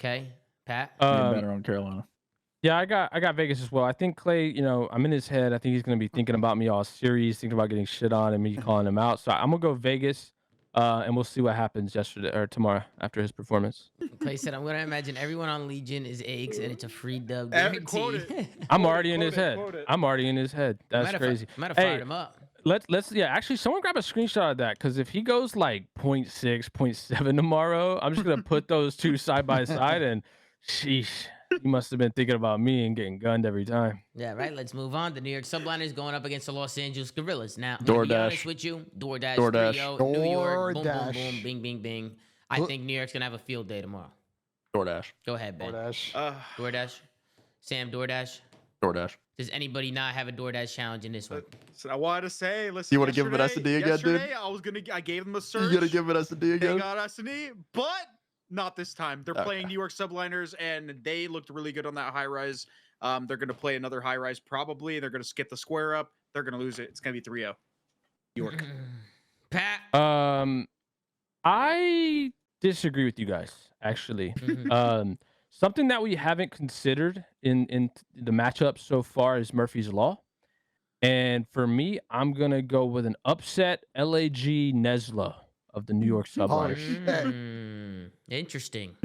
Okay, Pat. Better on Carolina. Yeah, I got Vegas as well. I think Clay, I'm in his head. I think he's going to be thinking about me all series, thinking about getting shit on and me calling him out. So I'm going to go Vegas, and we'll see what happens tomorrow after his performance. Clay said, I'm going to imagine everyone on Legion is eggs, and it's a free dub guarantee. I'm already in his head. I'm already in his head. That's crazy. Might have fired him up. Actually, someone grab a screenshot of that, because if he goes like 0.6, 0.7 tomorrow, I'm just going to put those two side by side, and sheesh. You must have been thinking about me and getting gunned every time. Yeah, right. Let's move on. The New York Subliners going up against the Los Angeles Gorillas. Now, I'm going to be honest with you. DoorDash 3-0. New York. Boom, boom, boom. Bing, bing, bing. I think New York's going to have a field day tomorrow. DoorDash. Go ahead, Ben. DoorDash. DoorDash. Sam, DoorDash. DoorDash. Does anybody not have a DoorDash challenge in this one? So I wanted to say, listen. You want to give him an S&D again, dude? I gave them a search. You gonna give him an S&D again? They got S&D, but not this time. They're playing New York Subliners, and they looked really good on that high rise. They're gonna play another high rise probably. They're gonna skip the square up. They're gonna lose it. It's gonna be 3-0. New York. Pat. I disagree with you guys actually. Something that we haven't considered in the matchup so far is Murphy's Law. And for me, I'm going to go with an upset LAG Nesla of the New York Subliners. Interesting.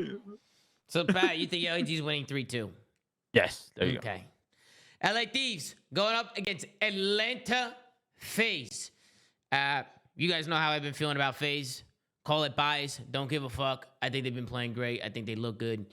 So, Pat, you think LAG's winning 3-2? Yes, there you go. Okay. LA Thieves going up against Atlanta FaZe. You guys know how I've been feeling about FaZe. Call it bias. Don't give a fuck. I think they've been playing great. I think they look good.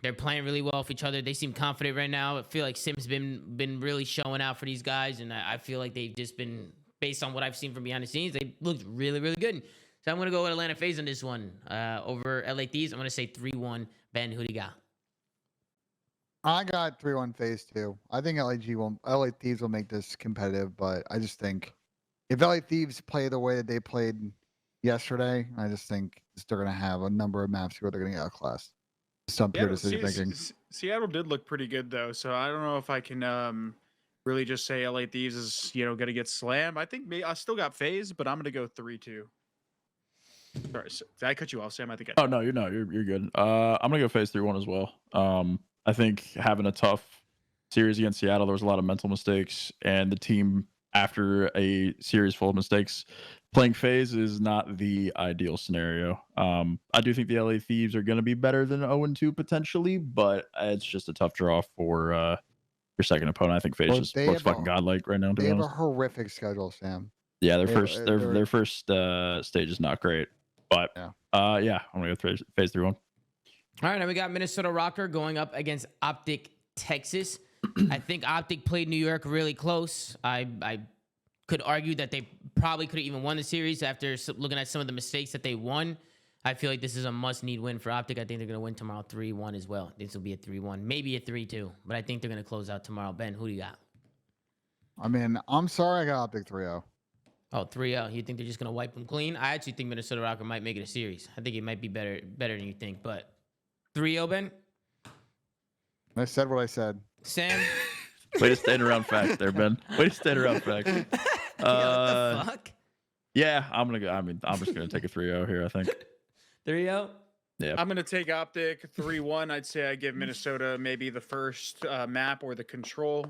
They're playing really well with each other. They seem confident right now. I feel like Sim's been really showing out for these guys, and I feel like they've just been, based on what I've seen from behind the scenes, they looked really, really good. So I'm going to go with Atlanta FaZe on this one. Over LA Thieves, I'm going to say 3-1. Ben, who do you got? I got 3-1 FaZe too. I think LA Thieves will make this competitive, but I just think if LA Thieves play the way that they played yesterday, I just think they're going to have a number of maps where they're going to get outclassed. Some pure decision making. Seattle did look pretty good though, so I don't know if I can really just say LA Thieves is going to get slammed. I think I still got FaZe, but I'm going to go 3-2. Sorry, did I cut you off, Sam? I think. No, you're not. You're good. I'm gonna go FaZe 3-1 as well. I think having a tough series against Seattle, there was a lot of mental mistakes, and the team after a series full of mistakes, playing FaZe is not the ideal scenario. I do think the LA Thieves are going to be better than 0-2 potentially, but it's just a tough draw for your second opponent. I think FaZe just looks fucking godlike right now. They have a horrific schedule, Sam. Yeah, their first stage is not great, but yeah, I'm gonna go FaZe 3-1. All right, now we got Minnesota Rokkr going up against Optic Texas. I think Optic played New York really close. I could argue that they probably could have even won the series after looking at some of the mistakes that they won. I feel like this is a must-need win for Optic. I think they're going to win tomorrow 3-1 as well. This will be a 3-1, maybe a 3-2, but I think they're going to close out tomorrow. Ben, who do you got? I mean, I'm sorry I got Optic 3-0. Oh, 3-0. You think they're just going to wipe them clean? I actually think Minnesota Rokkr might make it a series. I think it might be better than you think, but 3-0, Ben? I said what I said. Sam? Way to stand around facts there, Ben. Way to stand around facts. What the fuck? Yeah, I'm gonna go. I mean, I'm just gonna take a 3-0 here, I think. 3-0? Yeah. I'm gonna take Optic 3-1. I'd say I give Minnesota maybe the first map or the control,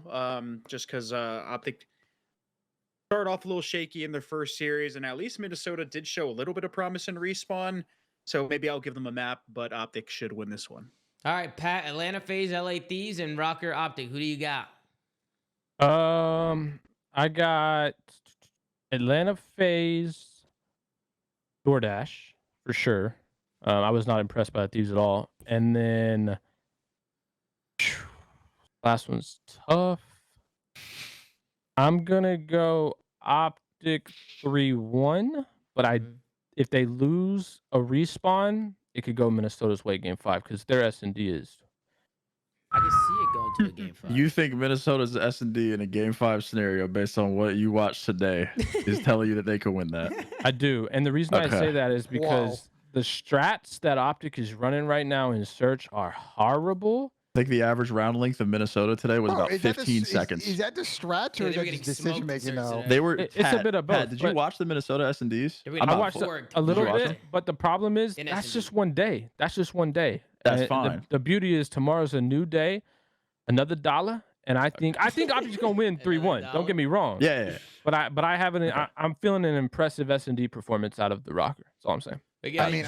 just because Optic started off a little shaky in their first series, and at least Minnesota did show a little bit of promise in respawn. So maybe I'll give them a map, but Optic should win this one. All right, Pat, Atlanta FaZe, LA Thieves, and Rokkr Optic. Who do you got? I got Atlanta FaZe, DoorDash for sure. I was not impressed by the Thieves at all. And then last one's tough. I'm gonna go Optic 3-1, but if they lose a respawn, it could go Minnesota's way game 5 because their S&D is. I can see it going to a game 5. You think Minnesota's S&D in a game 5 scenario based on what you watched today is telling you that they could win that? I do. And the reason I say that is because the strats that Optic is running right now in search are horrible. I think the average round length of Minnesota today was about 15 seconds. Is that the strats or is that just decision making now? They were. It's a bit of both. Pat, did you watch the Minnesota S&Ds? I watched a little bit, but the problem is that's just one day. That's just one day. That's fine. The beauty is tomorrow's a new day, another dollar, and I think Optic's gonna win 3-1. Don't get me wrong. Yeah. But I'm feeling an impressive S&D performance out of the Rokkr. That's all I'm saying. Joey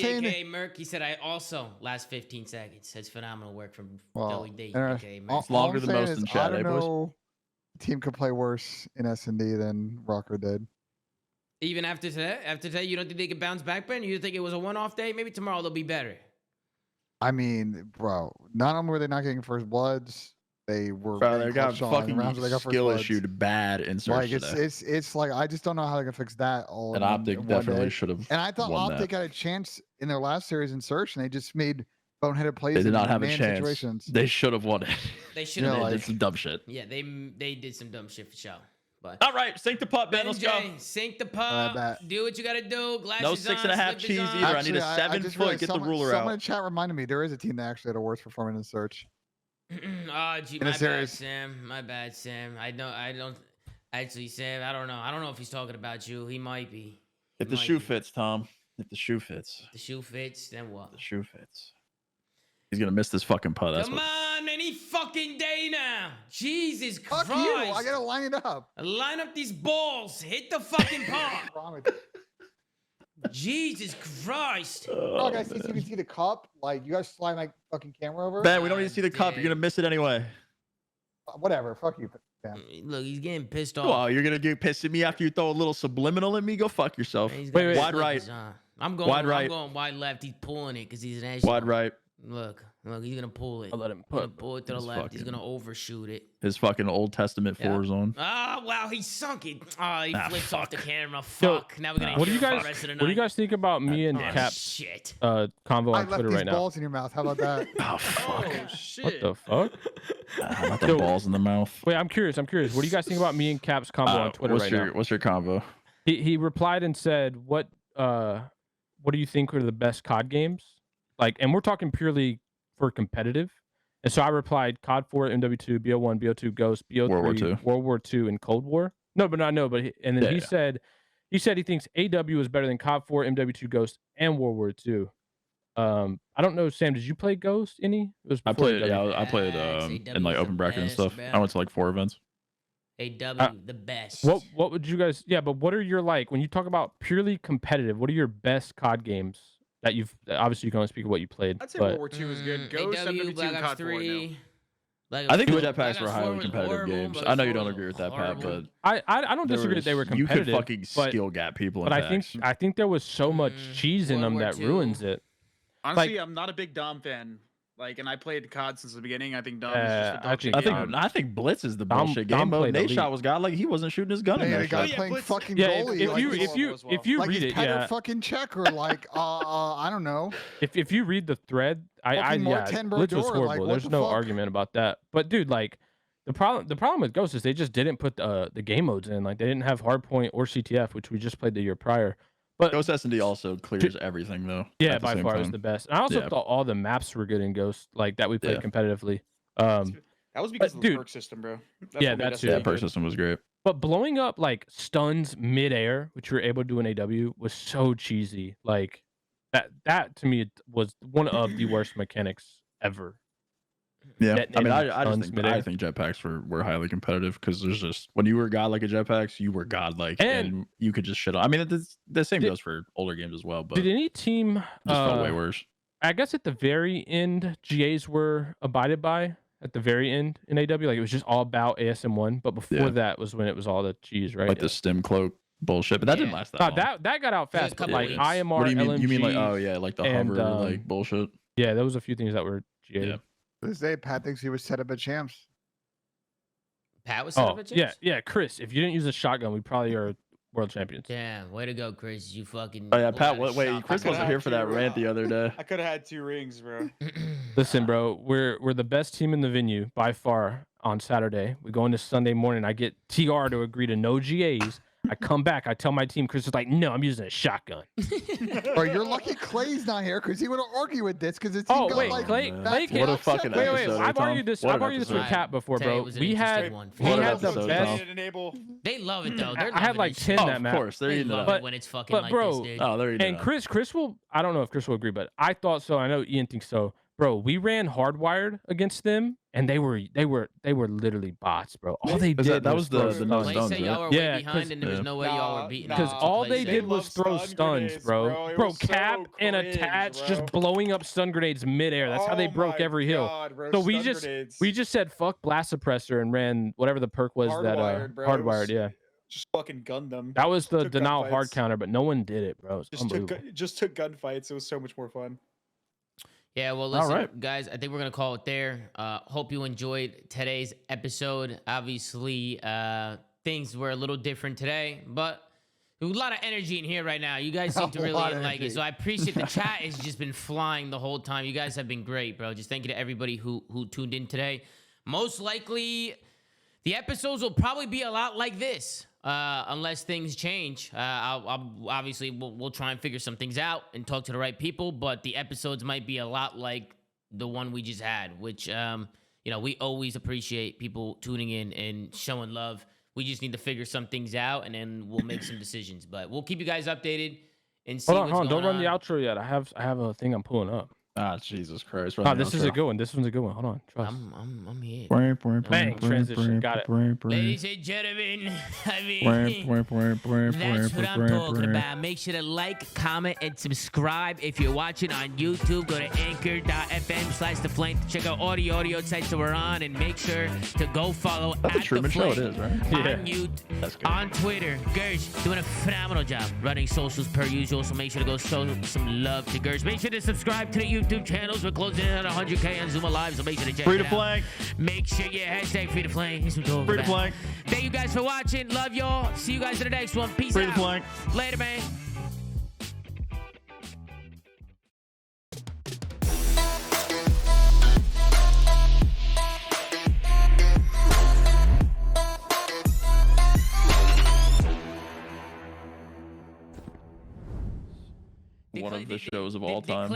D, aka Merc, he said, I also last 15 seconds. That's phenomenal work from Joey D, aka Merc. It's longer than most in chat, I don't know. Team could play worse in S&D than Rokkr did. Even after today, you don't think they could bounce back, Ben? You think it was a one-off day? Maybe tomorrow they'll be better. I mean, bro, not only were they not getting first bloods, they were. They got fucking skill issued bad in search. Like it's like I just don't know how they can fix that all. And Optic definitely should have. And I thought Optic had a chance in their last series in search, and they just made boneheaded plays. They did not have a man chance. Situations. They should have won it. They should Yeah, have. They did some dumb shit. Yeah, they did some dumb shit for sure. But All right, sink the putt, Ben. Let's go. Sink the putt. Do what you gotta do. Glasses No 6.5 cheese either. I need a 7 foot. Get the ruler out. Someone in chat reminded me there is a team that actually had a worse performance in search. Oh, gee, my bad, Sam. My bad, Sam. I don't. Actually, Sam, I don't know. I don't know if he's talking about you. He might be. If the shoe fits, Tom. If the shoe fits. The shoe fits, then what? The shoe fits. He's gonna miss this fucking putt. Come on, any fucking day now. Jesus Fuck Christ. you. I gotta line it up. Line up these balls. Hit the fucking putt. Jesus Christ. Oh, guys, you can see the cup. Like, you guys slide my fucking camera over. Ben, we don't need to see the cup. You're gonna miss it anyway. Whatever. Fuck you. Yeah. Look, he's getting pissed off. Well, you're gonna get pissed at me after you throw a little subliminal at me. Go fuck yourself. Wait, wide right. I'm going wide right. I'm going wide left. He's pulling it because he's an asshole. Wide right. Look, he's gonna pull it. I'll let him pull it to the left. He's gonna overshoot it. His fucking Old Testament fours on. Oh wow, he sunk it. Oh, he flips off the camera. Fuck. Now we're gonna. What do you guys think about me and Cap's convo on Twitter right now? Balls in your mouth. How about that? Oh fuck. Oh shit. What the fuck? How about the balls in the mouth? Wait, I'm curious. What do you guys think about me and Cap's convo on Twitter right now? What's your convo? He replied and said, "What do you think are the best COD games?" Like, and we're talking purely for competitive. And so I replied, COD 4, MW2, BO1, BO2, Ghost, BO3, World War II, and Cold War. No, but not no. But and then he said he thinks AW is better than COD 4, MW2, Ghost, and World War II. I don't know, Sam. Did you play Ghost any? It was I played. AW. Yeah, I played in like open bracket and stuff. I went to like 4 events. AW the best. What would you guys? Yeah, but what are your like when you talk about purely competitive? What are your best COD games that you've? Obviously, you can only speak of what you played. I'd say World War II is good. Ghost, AW, MW2, Black and Ops COD 4 3. I think the jetpacks were highly competitive games. I know you don't agree with that, Pat, but I don't disagree that they were competitive. You could fucking skill gap people. But I think there was so much cheese in them that ruins it. Honestly, I'm not a big Dom fan. Like, and I played COD since the beginning. I think Dom is just a dog shit game. I think Blitz is the bullshit game mode. Nate shot was God, like he wasn't shooting his gun in that guy shot. playing fucking goalie. If you like read it, yeah, fucking checker. Like, I don't know. If you read the thread, Blitz was horrible. Like, There's no argument about that. But dude, like, the problem with Ghost is they just didn't put the game modes in. Like, they didn't have Hardpoint or CTF, which we just played the year prior. But Ghost S&D also clears everything though. Yeah, by far it was the best. And I also thought all the maps were good in Ghost, like that we played competitively. That was because of the perk system, bro. That's the perk system was great. But blowing up like stuns midair, which we were able to do in AW, was so cheesy. Like that to me was one of the worst mechanics ever. Yeah, I mean, I think jetpacks were highly competitive because there's just when you were god like a jetpacks, you were godlike, and you could just shit on. I mean, the same goes for older games as well. But did any team just felt way worse? I guess at the very end, GAs were abided by at the very end in AW. Like it was just all about ASM1, but before that was when it was all the cheese, right? Like the stem cloak bullshit, but that didn't last that long. That got out fast. But like IMR, what do you mean? LMG, you mean like like the hover like bullshit? Yeah, there was a few things that were GA. Yeah. This day, Pat thinks he was set up at champs. Pat was set up at champs? Yeah, Chris. If you didn't use a shotgun, we probably are world champions. Damn, way to go, Chris. You fucking. Oh yeah, Pat. Wait, Chris wasn't here for that rant the other day. I could have had 2 rings, bro. Listen, bro, we're the best team in the venue by far on Saturday. We go into Sunday morning. I get TR to agree to no GAs. I come back. I tell my team, Chris is like, no, I'm using a shotgun. Bro, you're lucky Clay's not here because he would have argued with this because it's. Clay what a fucking episode. I've argued this with Cap before, bro. We had the best. They love it though. I had like 10 that map. Of course, they're eating it up. When it's fucking like this, dude. Oh, they're eating it up. And Chris will. I don't know if Chris will agree, but I thought so. I know Ian thinks so. Bro, we ran hardwired against them, and they were literally bots, bro. All they did that was the no stuns, right? Y'all were way behind, and there was no way y'all were beating. Because all they did was throw stuns, bro. Bro, Cap and Attach just blowing up stun grenades midair. That's how they broke every hill. So we just said fuck blast suppressor and ran whatever the perk was hardwired. Yeah. Just fucking gunned them. That was the denial hard counter, but no one did it, bro. Just took gunfights. It was so much more fun. Yeah, well, listen, guys, I think we're going to call it there. Hope you enjoyed today's episode. Obviously, things were a little different today, but A lot of energy in here right now. You guys seem to really like it. So I appreciate the chat has just been flying the whole time. You guys have been great, bro. Just thank you to everybody who tuned in today. Most likely, the episodes will probably be a lot like this, unless things change. Obviously, we'll try and figure some things out and talk to the right people, but the episodes might be a lot like the one we just had, which, we always appreciate people tuning in and showing love. We just need to figure some things out, and then we'll make some decisions. But we'll keep you guys updated and see what's going on. Don't run the outro yet. I have a thing I'm pulling up. Ah, Jesus Christ. This is a good one. This one's a good one. Hold on. Trust. I'm here. Bang, transition. Got it. Ladies and gentlemen, that's what I'm talking about. Make sure to like, comment, and subscribe. If you're watching on YouTube, go to anchor.fm/theflame to check out all the audio sites that we're on, and make sure to go follow at The Flame Show it is, right? on YouTube, on Twitter. Gersh doing a phenomenal job running socials per usual, so make sure to go show some love to Gersh. Make sure to subscribe to the YouTube channels. We're closing in on 100K on ZooMaa Live, so make sure to check it out. Free to flank. Make sure you hashtag free to flank. Free to flank. Thank you guys for watching. Love y'all. See you guys in the next one. Peace out. Free to flank. Later, man. One of the shows of all time.